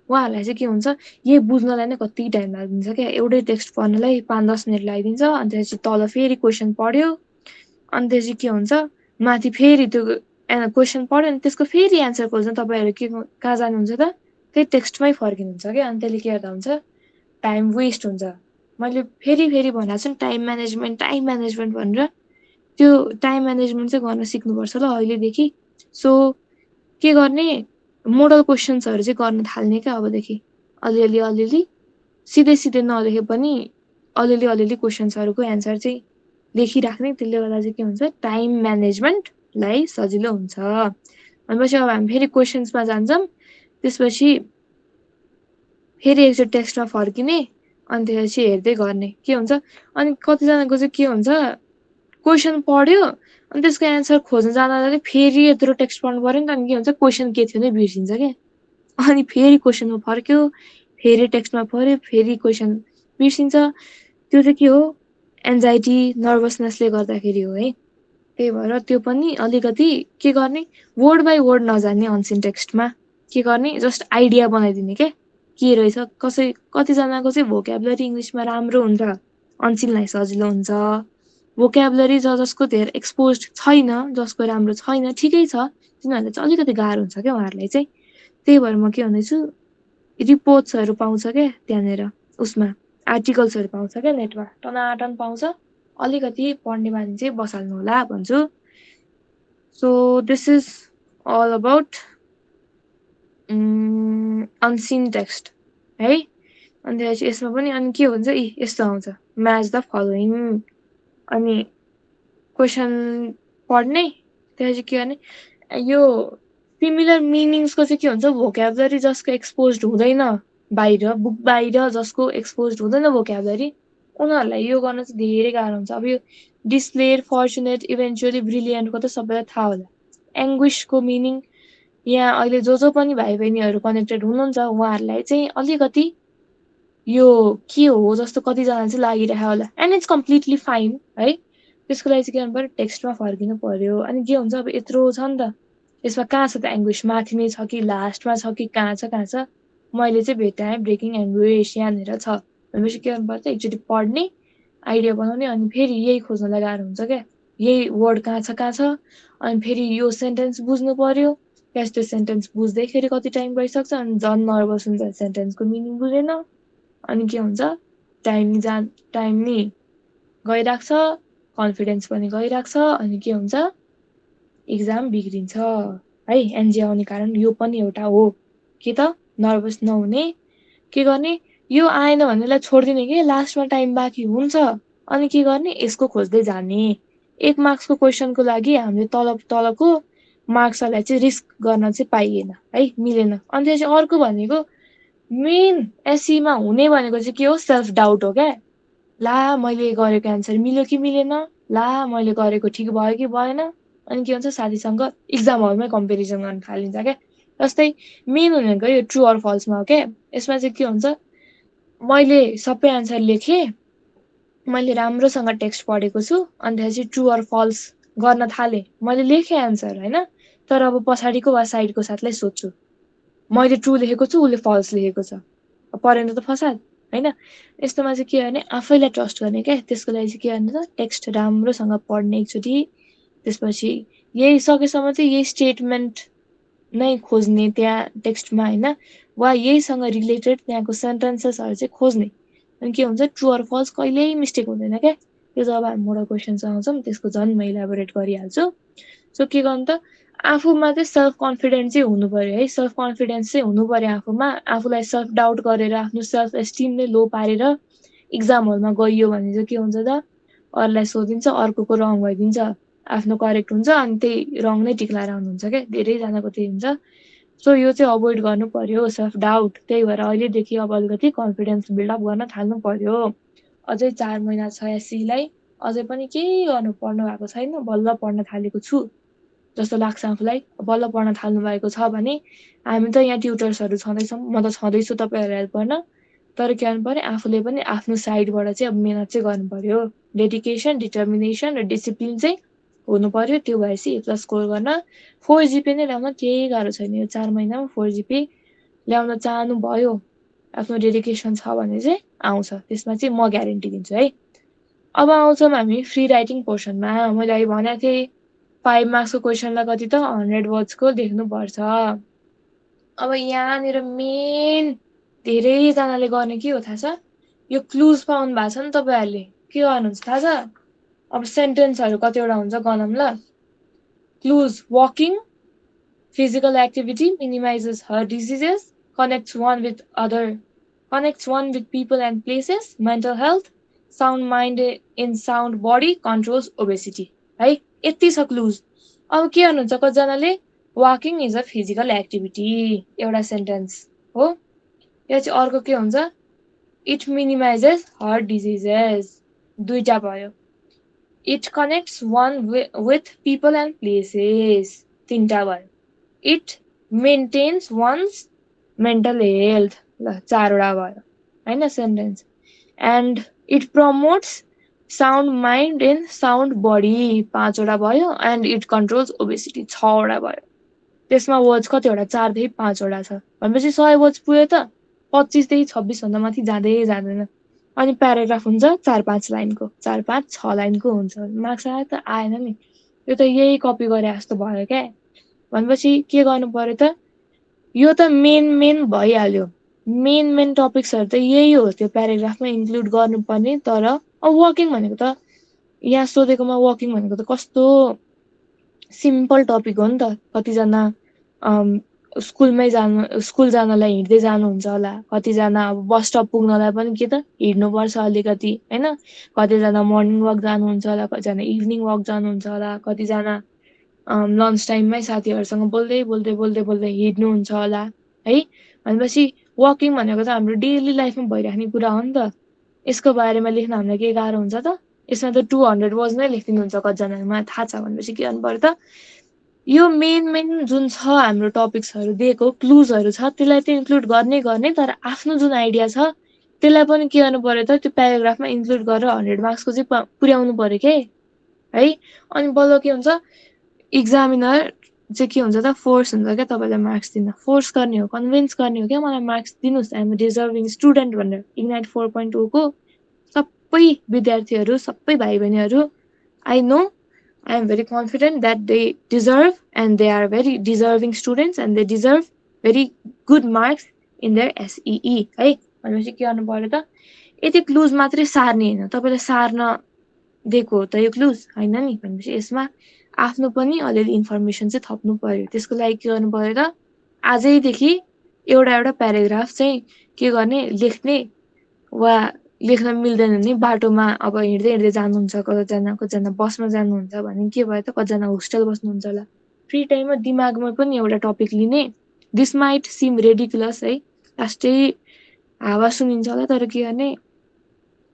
उहाँहरूलाई चाहिँ के हुन्छ यही बुझ्नलाई नै कति टाइम लागिदिन्छ क्या। एउटै टेक्स्ट पढ्नलाई 5-10 मिनट लगाइदिन्छ अनि त्यसपछि तल फेरि क्वेसन पढ्यो अनि त्यसपछि के हुन्छ माथि फेरि त्यो क्वेसन पढ्यो अनि त्यसको फेरि एन्सर खोज्न तपाईँहरू कहाँ जानुहुन्छ त त्यही टेक्स्टमै फर्किनुहुन्छ क्या। अनि त्यसले के गर्दा हुन्छ टाइम वेस्ट हुन्छ। मैले फेरि फेरि भनेको छु नि टाइम म्यानेजमेन्ट भनेर त्यो टाइम म्यानेजमेन्ट चाहिँ गर्न सिक्नुपर्छ ल अहिलेदेखि। सो के गर्ने मोडल क्वेसन्सहरू चाहिँ गर्न थाल्ने क्या अबदेखि अलिअलि सिधै नलेखे पनि अलिअलि क्वेसन्सहरूको एन्सर चाहिँ लेखिराख्ने। त्यसले गर्दा चाहिँ के हुन्छ टाइम म्यानेजमेन्टलाई सजिलो हुन्छ। भनेपछि अब हामी फेरि क्वेसन्समा जान्छौँ त्यसपछि फेरि एकचोटि टेक्स्टमा फर्किने अनि त्यसपछि हेर्दै गर्ने के हुन्छ। अनि कतिजनाको चाहिँ के हुन्छ क्वेसन पढ्यो अनि त्यसको एन्सर खोज्न जाँदा फेरि यत्रो टेक्स्ट पढ्नु पर्यो नि त अनि के हुन्छ क्वेसन के थियो नै बिर्सिन्छ क्या। अनि फेरि क्वेसनमा फर्क्यो फेरि टेक्स्टमा पढ्यो फेरि क्वेसन बिर्सिन्छ। त्यो चाहिँ के हो एन्जाइटी नर्भसनेसले गर्दाखेरि हो है। त्यही भएर त्यो पनि अलिकति के गर्ने वर्ड बाई वर्ड नजान्ने अनसिन टेक्स्टमा के गर्ने जस्ट आइडिया बनाइदिने के रहेछ। कतिजनाको चाहिँ भोक्याबुलरी इङ्ग्लिसमा राम्रो हुन्छ अनसिनलाई सजिलो हुन्छ। भोक्याबुलरी जसको धेरै एक्सपोज छैन जसको राम्रो छैन ठिकै छ तिनीहरूलाई चाहिँ अलिकति गाह्रो हुन्छ क्या उहाँहरूलाई चाहिँ। त्यही भएर म के भन्दैछु रिपोर्ट्सहरू पाउँछ क्या त्यहाँनिर उसमा आर्टिकल्सहरू पाउँछ क्या नेटमा टनाटन पाउँछ अलिकति पढ्ने बानी चाहिँ बसाल्नु होला भन्छु। So this is all about unseen text है। अनि त्यसपछि यसमा पनि अनि के हुन्छ यस्तो आउँछ म्याच द फलोइङ अनि क्वेसन पढ्ने त्यसपछि के गर्ने यो सिमिलर मिनिङ्सको चाहिँ के हुन्छ भोक्याबुलरी जसको एक्सपोज हुँदैन बाहिर बुक बाहिर जसको एक्सपोज हुँदैन भोक्याबुलरी उनीहरूलाई यो गर्न चाहिँ धेरै गाह्रो हुन्छ। अब यो डिस्प्लेयर फर्चुनेट इभेन्चुअली ब्रिलियन्टको त सबैलाई थाहा होला। एङ्ग्विसको मिनिङ यहाँ अहिले जो पनि भाइ बहिनीहरू कनेक्टेड हुनुहुन्छ उहाँहरूलाई चाहिँ अलिकति यो के हो जस्तो कतिजना चाहिँ लागिरहेको होला एन्ड इट्स कम्प्लिटली फाइन है। त्यसको लागि चाहिँ के गर्नु पर्यो टेक्स्टमा फर्किनु पर्यो। अनि के हुन्छ अब यत्रो छ नि त यसमा कहाँ छ त एङ्ग्विस माथि नै छ कि लास्टमा छ कि कहाँ छ मैले चाहिँ भेटाएँ ब्रेकिङ एङ्ग्विस यहाँनिर छ। भनेपछि के गर्नु पर्छ एकचोटि पढ्ने आइडिया बनाउने अनि फेरि यही खोज्नलाई गाह्रो हुन्छ क्या यही वर्ड कहाँ छ अनि फेरि यो सेन्टेन्स बुझ्नु पर्यो क्या त्यो सेन्टेन्स बुझ्दैखेरि कति टाइम गइसक्छ अनि झन् नर्भस हुन्छ सेन्टेन्सको मिनिङ बुझेन अनि के हुन्छ टाइम नि गइरहेको छ कन्फिडेन्स पनि गइरहेको छ अनि के हुन्छ इक्जाम बिग्रिन्छ है। एनजी आउने कारण यो पनि एउटा हो कि त नर्भस नहुने के गर्ने यो आएन भन्नेलाई छोडिदिने कि लास्टमा टाइम बाँकी हुन्छ अनि के गर्ने यसको खोज्दै जाने। 1 मार्क्सको क्वेसनको लागि हामीले तलको मार्क्सहरूलाई चाहिँ रिस्क गर्न चाहिँ पाइएन है मिलेन। अनि त्यसपछि अर्को भनेको मेन एसईमा हुने भनेको चाहिँ के हो सेल्फ डाउट हो क्या। ला मैले गरेको एन्सर मिल्यो कि मिलेन ला मैले गरेको ठिक भयो कि भएन अनि के हुन्छ साथीसँग इक्जाम हलमै कम्पेरिजन गर्न थालिन्छ क्या। जस्तै मेन भनेको यो ट्रु अर फल्समा हो क्या। यसमा चाहिँ के हुन्छ मैले सबै एन्सर लेखेँ मैले राम्रोसँग टेक्स्ट पढेको छु अनि त्यसपछि ट्रु अर फल्स गर्न थालेँ मैले लेखेँ एन्सर होइन तर अब पछाडिको वा साइडको साथलाई सोध्छु मैले ट्रु लेखेको छु उसले फल्स लेखेको छ परेन त फसाद होइन। यस्तोमा चाहिँ के गर्ने आफैलाई ट्रस्ट गर्ने क्या। त्यसको लागि चाहिँ के गर्ने त टेक्स्ट राम्रोसँग पढ्ने एकचोटि त्यसपछि यही सकेसम्म चाहिँ यही स्टेटमेन्ट नै खोज्ने त्यहाँ टेक्स्टमा होइन वा यहीसँग रिलेटेड त्यहाँको सेन्टेन्सेसहरू चाहिँ खोज्ने अनि के हुन्छ ट्रु अर फल्स कहिल्यै मिस्टेक हुँदैन क्या। त्यो जब हामी मोडल क्वेसन्स आउँछौँ त्यसको झन् म इलाबोरेट गरिहाल्छु। सो के गर्नु त आफूमा चाहिँ सेल्फ कन्फिडेन्स चाहिँ हुनु पर्यो है। सेल्फ कन्फिडेन्स चाहिँ हुनु पर्यो आफूमा आफूलाई सेल्फ डाउट गरेर आफ्नो सेल्फ एस्टिम नै लो पारेर इक्जाम हलमा गइयो भने चाहिँ के हुन्छ त अरूलाई सोधिन्छ अर्को रङ भइदिन्छ आफ्नो करेक्ट हुन्छ अनि त्यही रङ नै टिक्लाएर आउनुहुन्छ क्या धेरैजनाको त्यही हुन्छ। सो यो चाहिँ अभोइड गर्नु पर्यो सेल्फ डाउट। त्यही भएर अहिलेदेखि अब अलिकति कन्फिडेन्स बिल्डअप गर्न थाल्नु पर्यो। अझै 4 महिना छ एसईलाई अझै पनि केही गर्नु पर्नु भएको छैन बल्ल पढ्न थालेको छु जस्तो लाग्छ आफूलाई। बल्ल पढ्न थाल्नु भएको छ भने हामी त यहाँ ट्युटर्सहरू छँदैछौँ म त छँदैछु तपाईँहरू हेल्प गर्न तर के गर्नु पर्यो आफूले पनि आफ्नो साइडबाट चाहिँ अब मेहनत चाहिँ गर्नु पर्यो डेडिकेसन डिटर्मिनेसन र डिसिप्लिन चाहिँ हुनु पर्यो त्यो भएपछि A+ स्कोर गर्न 4 GPA नै ल्याउन केही गाह्रो छैन यो 4 महिनामा 4 GPA ल्याउन चाहनु भयो आफ्नो डेडिकेसन छ भने चाहिँ आउँछ त्यसमा चाहिँ म ग्यारेन्टी दिन्छु है अब आउँछौँ हामी फ्री राइटिङ पोर्सनमा मैले अहिले भनेको थिएँ 5 मार्क्सको क्वेसनलाई कति त 100 वर्ड्सको लेख्नुपर्छ अब यहाँनिर मेन धेरैजनाले गर्ने के हो थाहा छ यो क्लुज पाउनु भएको छ नि तपाईँहरूले के गर्नुहुन्छ थाहा छ अब सेन्टेन्सहरू कतिवटा हुन्छ गनौँ ल clues walking physical activity minimizes heart diseases connects one with people and places mental health sound mind in sound body controls obesity है यति छ क्लुज अब के गर्नुहुन्छ कतिजनाले walking is a physical activity एउटा सेन्टेन्स हो यो चाहिँ अर्को के हुन्छ इट मिनिमाइजेस हार्ट डिजिजेस दुईटा भयो it connects one with people and places तीनटा भयो it maintains one's mental health ल चारवटा भयो होइन sentence and it promotes sound mind and sound body 5वटा भयो एन्ड इट कन्ट्रोल्स ओबेसिटी 6वटा भयो त्यसमा वर्ड्स कतिवटा 4देखि 5वटा छ भनेपछि 100 वर्ड्स पुग्यो त 25 देखि 26 भन्दा माथि जाँदै जाँदैन अनि प्याराग्राफ हुन्छ 4-5 लाइनको 4-5-6 लाइनको हुन्छ मार्क्स आयो त आएन नि यो त यही कपी गरे जस्तो भयो क्या भनेपछि के गर्नु पर्यो त यो त मेन भइहाल्यो मेन टपिक्सहरू त यही हो त्यो प्याराग्राफमा इन्क्लुड गर्नुपर्ने तर अब वकिङ भनेको त यहाँ सोधेकोमा वकिङ भनेको त कस्तो सिम्पल टपिक हो नि त कतिजना स्कुल जानलाई हिँड्दै जानुहुन्छ होला कतिजना अब बस स्टप पुग्नलाई पनि के त हिँड्नुपर्छ अलिकति होइन कतिजना मर्निङ वक जानुहुन्छ होला कतिजना इभिनिङ वक जानुहुन्छ होला कतिजना लन्च टाइममै साथीहरूसँग बोल्दै हिँड्नुहुन्छ होला है भनेपछि वकिङ भनेको त हाम्रो डेली लाइफमा भइराख्ने कुरा हो नि त यसको बारेमा लेख्न हामीलाई के गाह्रो हुन्छ त यसमा त 200 वर्ड्स नै लेखिदिनुहुन्छ कतिजनामा थाहा छ भनेपछि के गर्नु पर्यो त यो मेन जुन छ हाम्रो टपिक्सहरू दिएको क्लुजहरू छ त्यसलाई त इन्क्लुड गर्ने तर आफ्नो जुन आइडिया छ त्यसलाई पनि के गर्नु पर्यो त त्यो प्याराग्राफमा इन्क्लुड गरेर 100 मार्क्सको चाहिँ पुर्याउनु पर्यो के है अनि बल्ल के हुन्छ इक्जामिनर चाहिँ के हुन्छ त फोर्स हुन्छ क्या तपाईँलाई मार्क्स दिन फोर्स गर्ने हो कन्भिन्स गर्ने हो क्या मलाई मार्क्स दिनुहोस् आइएम डिजर्भिङ स्टुडेन्ट भनेर इग्नाइट 4.0 को सबै विद्यार्थीहरू सबै भाइ बहिनीहरू I know I am very confident that they deserve and they are very deserving students and they deserve very good marks in their SEE है भनेपछि के गर्नु पर्यो त यति क्लुज मात्रै सार्ने हैन तपाईले सार्न दिएको हो त यो क्लुज हैन नि भनेपछि यसमा आफ्नो पनि अलिअलि इन्फर्मेसन चाहिँ थप्नु पर्यो त्यसको लागि के गर्नु पर्यो त आजैदेखि एउटा प्याराग्राफ चाहिँ के गर्ने लेख्ने वा लेख्न मिल्दैन नि बाटोमा अब हिँड्दै जानुहुन्छ कतिजना बसमा जानुहुन्छ भने के भयो त कतिजना होस्टेल बस्नुहुन्छ होला फ्री टाइममा दिमागमा पनि एउटा टपिक लिने दिस माइट सिम रेडिकुलस है लास्टै हावा सुनिन्छ होला तर के गर्ने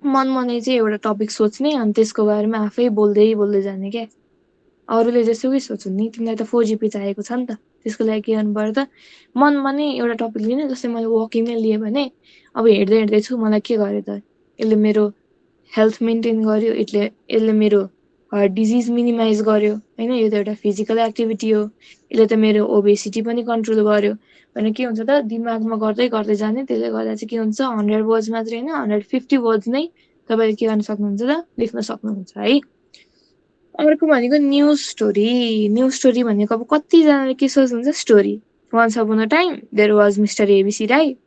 मनमनै चाहिँ एउटा टपिक सोच्ने अनि त्यसको बारेमा आफै बोल्दै जाने क्या अरूले जसुकै सोच्नु नि तिमीलाई त 4 GPA चाहिएको छ नि त त्यसको लागि के गर्नु पर्यो त मनमा नै एउटा टपिक लिने जस्तै मैले वकिङ नै लिएँ भने अब हिँड्दै छु मलाई के गर्यो त यसले मेरो हेल्थ मेन्टेन गर्यो यसले मेरो हार्ट डिजिज मिनिमाइज गर्यो हैन यो त एउटा फिजिकल एक्टिभिटी हो यसले त मेरो ओबेसिटी पनि कन्ट्रोल गर्यो भने के हुन्छ त दिमागमा गर्दै जाने त्यसले गर्दा चाहिँ के हुन्छ 100 वर्ड्स मात्रै हैन 150 वर्ड्स नै तपाईले के गर्न सक्नुहुन्छ त लेख्न सक्नुहुन्छ है अर्को भनेको न्यूज स्टोरी भनेको अब कतिजनाले के सोच्नुहुन्छ story once upon a time there was mister ABC right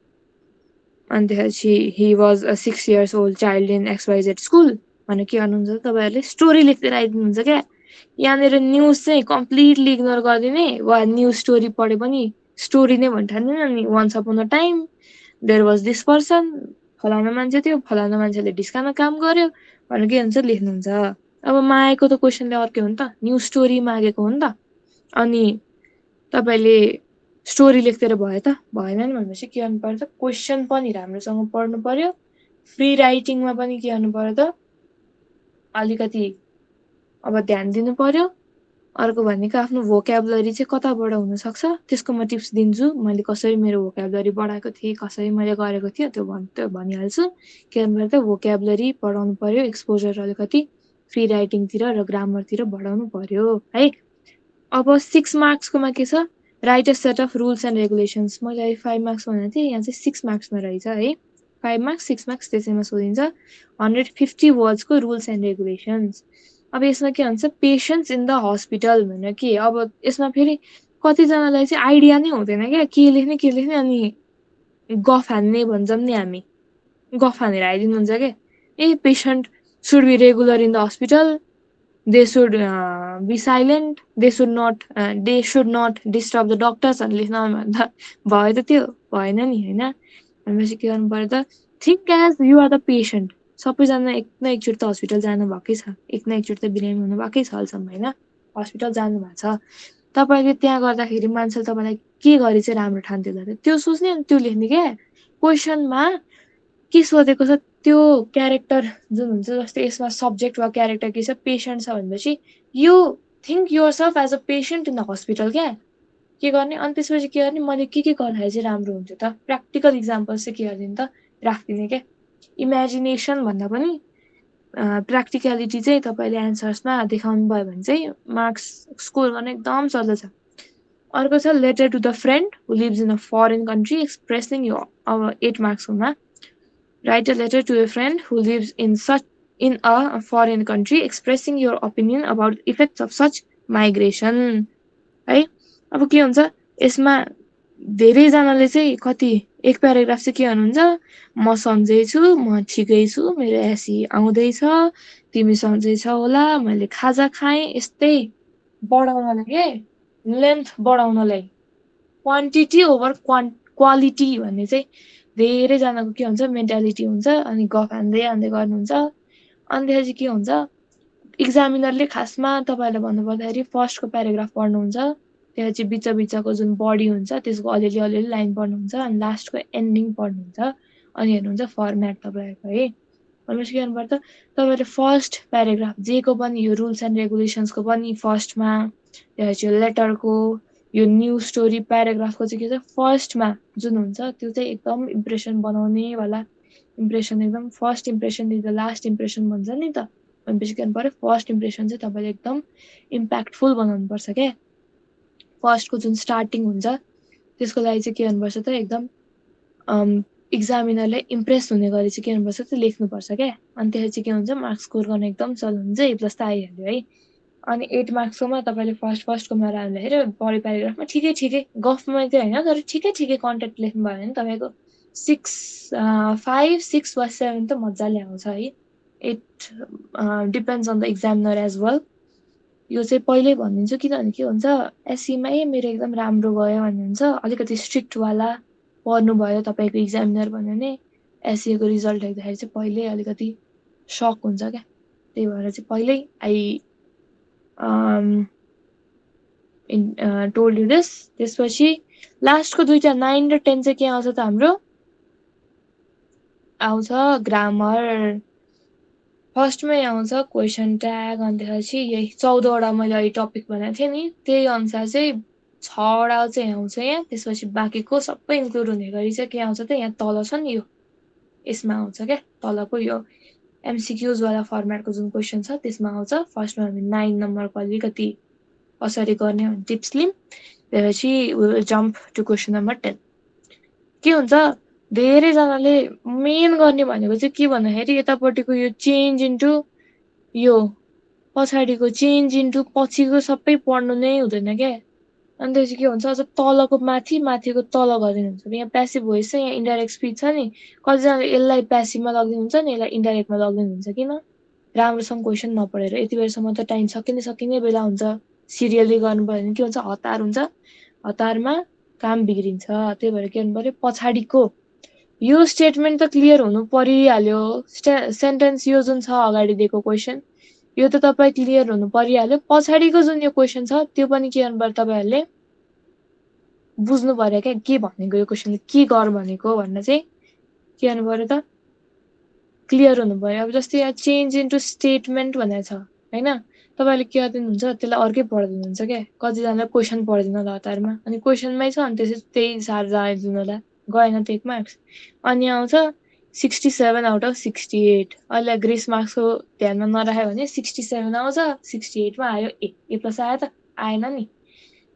and he was a 6 years old child in XYZ school भने के गर्नुहुन्छ तपाईहरुले स्टोरी लेख्दै राख्दिनुहुन्छ क्या यहाँनेर न्यूज चाहिँ कम्प्लिटली इग्नोर गर्दिने वा न्यूज स्टोरी पढे पनि स्टोरी नै भन्ठान्दैन नि once upon a time there was this person फलाना मान्छे थियो फलाना मान्छेले ढिस्कामा काम गर्यो भनेर के हुन्छ लेख्नुहुन्छ अब मागेको त क्वेशनले अर्कै हो नि त न्यूज स्टोरी मागेको हो नि त अनि तपाईले स्टोरी लेख्दै भयो त भएन नि भनेपछि के गर्नु पर्यो त क्वेशन पनि राम्रोसँग पढ्नु पर्यो फ्री राइटिङमा पनि के गर्नु पर्यो त अलिकति अब ध्यान दिनु पर्यो अर्को भनेको आफ्नो भोक्याबुलरी चाहिँ कताबाट हुनसक्छ त्यसको म टिप्स दिन्छु। मैले कसरी मेरो भोक्याबुलरी बढाएको थिएँ, कसरी मैले गरेको थिएँ त्यो भनिहाल्छु। किनभने त भोक्याबुलरी बढाउनु पर्यो, एक्सपोजर अलिकति फ्री राइटिङतिर र ग्रामरतिर बढाउनु पर्यो है। अब 6 मार्क्सकोमा के छ, right a set of rules and regulations. मैले अहिले 5 मार्क्स भनेको थिएँ, यहाँ चाहिँ 6 मार्क्समा रहेछ है। 5 मार्क्स 6 मार्क्स त्यसैमा सोधिन्छ। 150 वर्ड्सको रुल्स एन्ड रेगुलेसन्स। अब यसमा के भन्छ, पेसेन्ट्स इन द हस्पिटल भनेर के, अब यसमा फेरि कतिजनालाई चाहिँ आइडिया नै हुँदैन क्या के लेख्ने अनि गफ हान्ने भन्छौँ नि हामी, गफ हानेर आइदिनुहुन्छ क्या। A patient should be regular in the hospital, they should be silent, they should not disturb the doctors लेख्न भन्दा भयो त त्यो भएन नि होइन। भनेपछि के गर्नु पर्यो त, think as you are the patient. सबैजना एक न एकचोटि त हस्पिटल जानु भएकै छ, एक न एकचोटि त बिरामी हुनु भएकै छ अहिलेसम्म होइन, हस्पिटल जानु भएको छ। तपाईँले त्यहाँ गर्दाखेरि मान्छेले तपाईँलाई के गरे चाहिँ राम्रो ठान्थ्यो त त्यो सोच्ने अनि त्यो लेख्ने क्या। क्वेसनमा के सोधेको छ त्यो क्यारेक्टर जुन हुन्छ, जस्तै यसमा सब्जेक्ट वा क्यारेक्टर के छ, पेसेन्ट छ भनेपछि you think yourself as a patient in the hospital क्या के गर्ने। अनि त्यसपछि के गर्ने, मैले के गर्दाखेरि चाहिँ राम्रो हुन्थ्यो त, प्र्याक्टिकल इक्जाम्पल्स चाहिँ के गरिदिनु त राखिदिने क्या। इमेजिनेसन भन्दा पनि प्र्याक्टिकलिटी चाहिँ तपाईँले एन्सर्समा देखाउनु भयो भने चाहिँ मार्क्स स्कोर गर्न एकदम सजिलो छ। अर्को छ letter to the friend who lives in a foreign country expressing यो, अब 8 मार्क्समा write a letter to a friend who lives in a foreign country expressing your opinion about the effects of such migration है। अब के हुन्छ यसमा धेरैजनाले चाहिँ कति एक प्याराग्राफ चाहिँ के भन्नुहुन्छ, म सन्चै छु, म ठिकै छु, मेरो एसी आउँदैछ, तिमी सन्चै छौ होला, मैले खाजा खाएँ, यस्तै बढाउनलाई के लेन्थ बढाउनलाई क्वान्टिटी ओभर क्वालिटी भन्ने चाहिँ धेरैजनाको के हुन्छ मेन्टालिटी हुन्छ। अनि गफ हान्दै गर्नुहुन्छ। अनि त्यसपछि के हुन्छ, इक्जामिनरले खासमा तपाईँहरूलाई भन्नुपर्दाखेरि फर्स्टको प्याराग्राफ पढ्नुहुन्छ, त्यसपछि बिचको जुन बडी हुन्छ त्यसको अलिअलि लाइन पढ्नुहुन्छ, अनि लास्टको एन्डिङ पढ्नुहुन्छ, अनि हेर्नुहुन्छ फर्मेट तपाईँहरूको है। भनेपछि के गर्नुपर्छ, तपाईँले फर्स्ट प्याराग्राफ जेको पनि यो रुल्स एन्ड रेगुलेसन्सको पनि फर्स्टमा, त्यसपछि लेटरको यो न्यू स्टोरी प्याराग्राफको चाहिँ के छ फर्स्टमा जुन हुन्छ त्यो चाहिँ एकदम इम्प्रेसन बनाउनेवाला, इम्प्रेसन एकदम first impression is the last impression भन्छ नि त। भनेपछि के गर्नु पर्यो, फर्स्ट इम्प्रेसन चाहिँ तपाईँले एकदम इम्प्याक्टफुल बनाउनुपर्छ क्या। फर्स्टको जुन स्टार्टिङ हुन्छ त्यसको लागि चाहिँ के गर्नुपर्छ त एकदम इक्जामिनरले इम्प्रेस हुने गरी चाहिँ के गर्नुपर्छ त लेख्नुपर्छ क्या। अनि त्यसपछि के हुन्छ मार्क्स स्कोर गर्न एकदम सजिलो हुन्छ, A+ त आइहाल्यो है। अनि 8 मार्क्सकोमा तपाईँले फर्स्टकोमा राख्दाखेरि बडी प्याराग्राफमा ठिकै गफमा चाहिँ होइन तर ठिकै कन्टेन्ट लेख्नुभयो भने तपाईँको 5, 6 वा 7 त मजाले आउँछ है। 8 depends on the examiner as well. यो चाहिँ पहिल्यै भनिदिन्छु किनभने के हुन्छ एसईमा मेरो एकदम राम्रो गयो भन्ने हुन्छ, अलिकति स्ट्रिक्टवाला पढ्नुभयो तपाईँको इक्जामिनर भन्यो भने एसईको रिजल्ट हेर्दाखेरि चाहिँ पहिल्यै अलिकति सक हुन्छ क्या। त्यही भएर चाहिँ पहिल्यै टोल्ड यु दिस। त्यसपछि लास्टको दुईटा 9 र 10 चाहिँ के आउँछ त हाम्रो आउँछ ग्रामर। फर्स्टमै आउँछ क्वेसन ट्याग, अनि त्यसपछि यही 14वटा मैले अहिले टपिक भनेको थिएँ नि त्यही अनुसार चाहिँ 6वटा चाहिँ आउँछ यहाँ। त्यसपछि बाँकीको सबै इन्क्लुड हुने गरी चाहिँ के आउँछ त यहाँ तल छ नि यो यसमा आउँछ क्या, तलको यो MCQs वाला फर्मेटको जुन क्वेसन छ त्यसमा आउँछ। फर्स्टमा हामी 9 नम्बरको अलिकति कसरी गर्ने भने टिप्स लिउँ, त्यसपछि we will jump to question number 10। के हुन्छ धेरैजनाले मेन गर्ने भनेको चाहिँ के भन्दाखेरि यतापट्टिको यो चेन्ज इन्टु यो पछाडिको चेन्ज इन्टु पछिको सबै पढ्नु नै हुँदैन क्या। अनि त्यसपछि के हुन्छ अझ तलको माथिको तल गरिदिनुहुन्छ। यहाँ प्यासिभ भोइस छ, यहाँ इन्डाइरेक्ट स्पिच छ नि, कतिजनाले यसलाई प्यासिभमा लगिदिनुहुन्छ नि यसलाई इन्डाइरेक्टमा लगिदिनुहुन्छ। किन राम्रोसँग क्वेसन नपढेर यति बेरसम्म त टाइम सकिने बेला हुन्छ, सिरियली गर्नुभयो भने के हुन्छ हतार हुन्छ, हतारमा काम बिग्रिन्छ। त्यही भएर के गर्नु पर्यो पछाडिको यो स्टेटमेन्ट त क्लियर हुनु परिहाल्यो, सेन्टेन्स यो जुन छ अगाडि दिएको क्वेसन यो त तपाईँ क्लियर हुनु परिहाल्यो, पछाडिको जुन यो क्वेसन छ त्यो पनि के गर्नु पर्यो तपाईँहरूले बुझ्नु पर्यो क्या के भनेको यो क्वेसनले के गर भनेको भनेर चाहिँ के गर्नु पर्यो त क्लियर हुनु पर्यो। अब जस्तै यहाँ चेन्ज इन्टु स्टेटमेन्ट भनेर छ होइन, तपाईँले के गरिदिनुहुन्छ त्यसलाई अर्कै पढिदिनुहुन्छ क्या कतिजनाले क्वेसन पढिदिनु होला हतारमा अनि क्वेसनमै छ अनि त्यसपछि त्यही सार जाइदिनु होला गएन त 1 मार्क्स अनि आउँछ 67 आउट अफ 68 अहिले ग्रेस मार्क्सको ध्यानमा नराख्यो भने 67 आउँछ 68 मा आयो ए प्लस आयो त आएन नि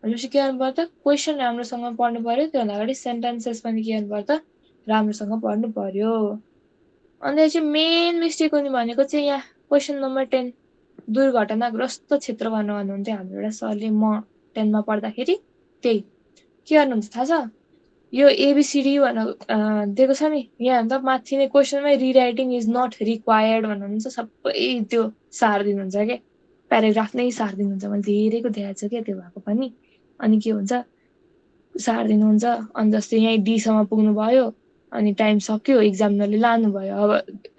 भनेपछि के गर्नु पर्यो त क्वेसन राम्रोसँग पढ्नु पर्यो त्योभन्दा अगाडि सेन्टेन्सेस पनि के गर्नु पर्यो त राम्रोसँग पढ्नु पर्यो अनि चाहिँ मेन मिस्टेक हुने भनेको चाहिँ यहाँ क्वेसन नम्बर 10 दुर्घटनाग्रस्त क्षेत्र भन्नुहुन्थ्यो हाम्रो एउटा सरले म 10 मा पढ्दाखेरि त्यही के गर्नुहुन्छ थाहा छ यो एबीसीडी दिएको छ नि यहाँ त माथि नै क्वेसनमै रिराइटिङ इज नट रिक्वायर्ड भन्नुहुन्छ सबै त्यो सार दिनुहुन्छ के प्याराग्राफ नै सार दिनुहुन्छ मैले धेरैको देखाएको छ क्या त्यो भएको पनि अनि के हुन्छ सार दिनुहुन्छ अनि जस्तै यहीँ डीसम्म पुग्नु भयो अनि टाइम सक्यो एक्जामिनरले लानुभयो अब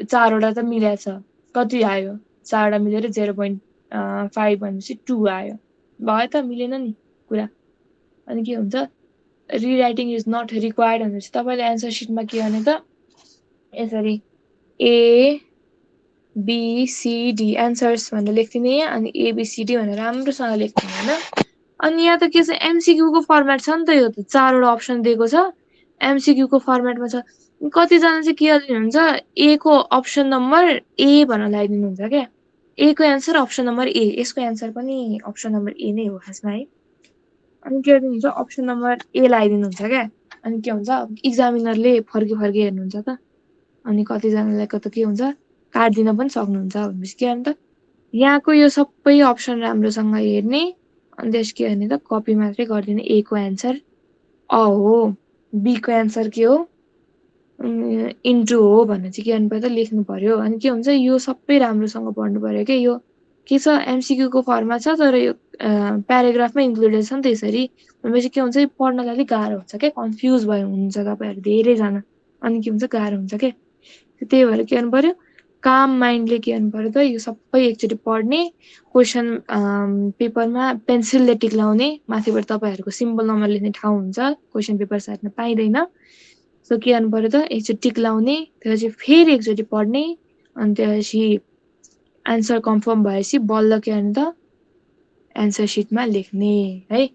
4वटा त मिलाएको छ कति आयो 4वटा मिलेर 0.5 भनेपछि 2 आयो भयो त मिलेन नि कुरा अनि के हुन्छ रिराइटिङ इज नट रिक्वायर्ड भनेपछि तपाईँले एन्सर सिटमा के गर्ने त यसरी A B C D answers भनेर लेख्दिने अनि एबीसीडी भनेर राम्रोसँग लेख्दिने होइन अनि यहाँ त के छ एमसीक्यू को फर्मेट छ नि त यो त 4वटा अप्सन दिएको छ एमसीक्यू को फर्मेटमा छ कतिजना चाहिँ के गरिदिनुहुन्छ ए को अप्सन नम्बर ए भनेर लगाइदिनुहुन्छ क्या ए को एन्सर अप्सन नम्बर ए यसको एन्सर पनि अप्सन नम्बर ए नै हो खासमा है अनि के गर्दिनुहुन्छ अप्सन नम्बर ए लगाइदिनुहुन्छ क्या अनि के हुन्छ एक्जामिनरले फर्की हेर्नुहुन्छ त अनि कतिजनालाई त के हुन्छ काट्दिन पनि सक्नुहुन्छ भनेपछि के गर्नु त यहाँको यो सबै अप्सन राम्रोसँग हेर्ने अनि त्यस के गर्ने त कपी मात्रै गरिदिने ए को एन्सर अ हो बी को एन्सर के हो इन्टु हो भनेर चाहिँ के गर्नु पर्यो त लेख्नु पर्यो अनि के हुन्छ यो सबै राम्रोसँग पढ्नु पर्यो क्या यो के छ एमसीक्यू को फर्ममा छ तर यो प्याराग्राफमा इन्क्लुडेड छ नि त यसरी भनेपछि के हुन्छ पढ्नलाई अलिक गाह्रो हुन्छ क्या कन्फ्युज भयो हुनुहुन्छ तपाईँहरू धेरैजना अनि के हुन्छ गाह्रो हुन्छ क्या त्यही भएर के गर्नु पर्यो काम माइन्डले के गर्नु पर्यो त यो सबै एकचोटि पढ्ने क्वेसन पेपरमा पेन्सिलले टिक्लाउने माथिबाट तपाईँहरूको सिम्बल नम्बर लेख्ने ठाउँ हुन्छ क्वेसन पेपर साइडमा पाइँदैन सो के गर्नु पर्यो त एकचोटि टिक्लाउने त्यसपछि फेरि एकचोटि पढ्ने अनि त्यसपछि एन्सर कन्फर्म भएपछि बल्ल के गर्नु त एन्सर सिटमा लेख्ने है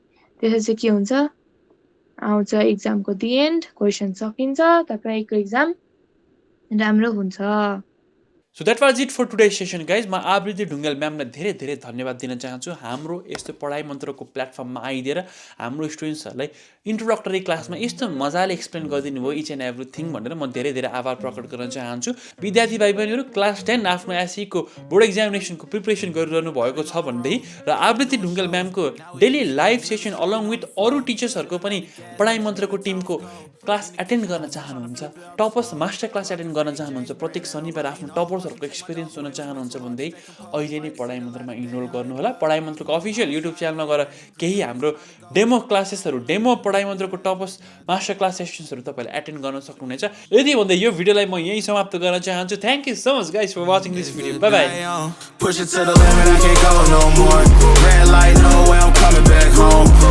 त्यसपछि के हुन्छ आउँछ एक्जामको दि एन्ड क्वेसन सकिन्छ तपाईँको एक्जाम राम्रो हुन्छ so that was it for today session guys म आवृत्ति ढुङ्गेल म्यामलाई धेरै धेरै धन्यवाद दिन चाहन्छु हाम्रो यस्तो पढाइ मन्त्रको प्लेटफर्ममा आइदिएर हाम्रो स्टुडेन्ट्सहरूलाई इन्ट्रोडक्टरी क्लासमा यस्तो मजाले एक्सप्लेन गरिदिनु भयो इच एन्ड एभ्रिथिङ भनेर म धेरै धेरै आभार प्रकट गर्न चाहन्छु विद्यार्थी भाइ बहिनीहरू क्लास 10 आफ्नो एसईको बोर्ड एक्जामिनेसनको प्रिपरेसन गरिरहनु भएको छ भनेदेखि र आवृत्ति ढुङ्गेल म्यामको daily live session along with अरू टिचर्सहरूको पनि पढाइ मन्त्रको टिमको क्लास एटेन्ड गर्न चाहनुहुन्छ टपर्स मास्टर क्लास एटेन्ड गर्न चाहनुहुन्छ प्रत्येक शनिबार आफ्नो टपर्सहरूको एक्सपिरियन्स हुन चाहनुहुन्छ भनेदेखि अहिले नै पढाइ मन्त्रमा इनरोल गर्नुहोला पढाइ मन्त्रको अफिसियल युट्युब च्यानलमा गएर केही हाम्रो डेमो क्लासेसहरू डेमो पढाइ मन्त्रको टपर्स मास्टर क्लास सेसन्सहरू तपाईँले एटेन्ड गर्न सक्नुहुनेछ यदि भन्दै यो भिडियोलाई म यहीँ समाप्त गर्न चाहन्छु thank you so much guys for watching this video bye bye Push it to the limit, I can't go no more. Red light, no way, I'm coming back home.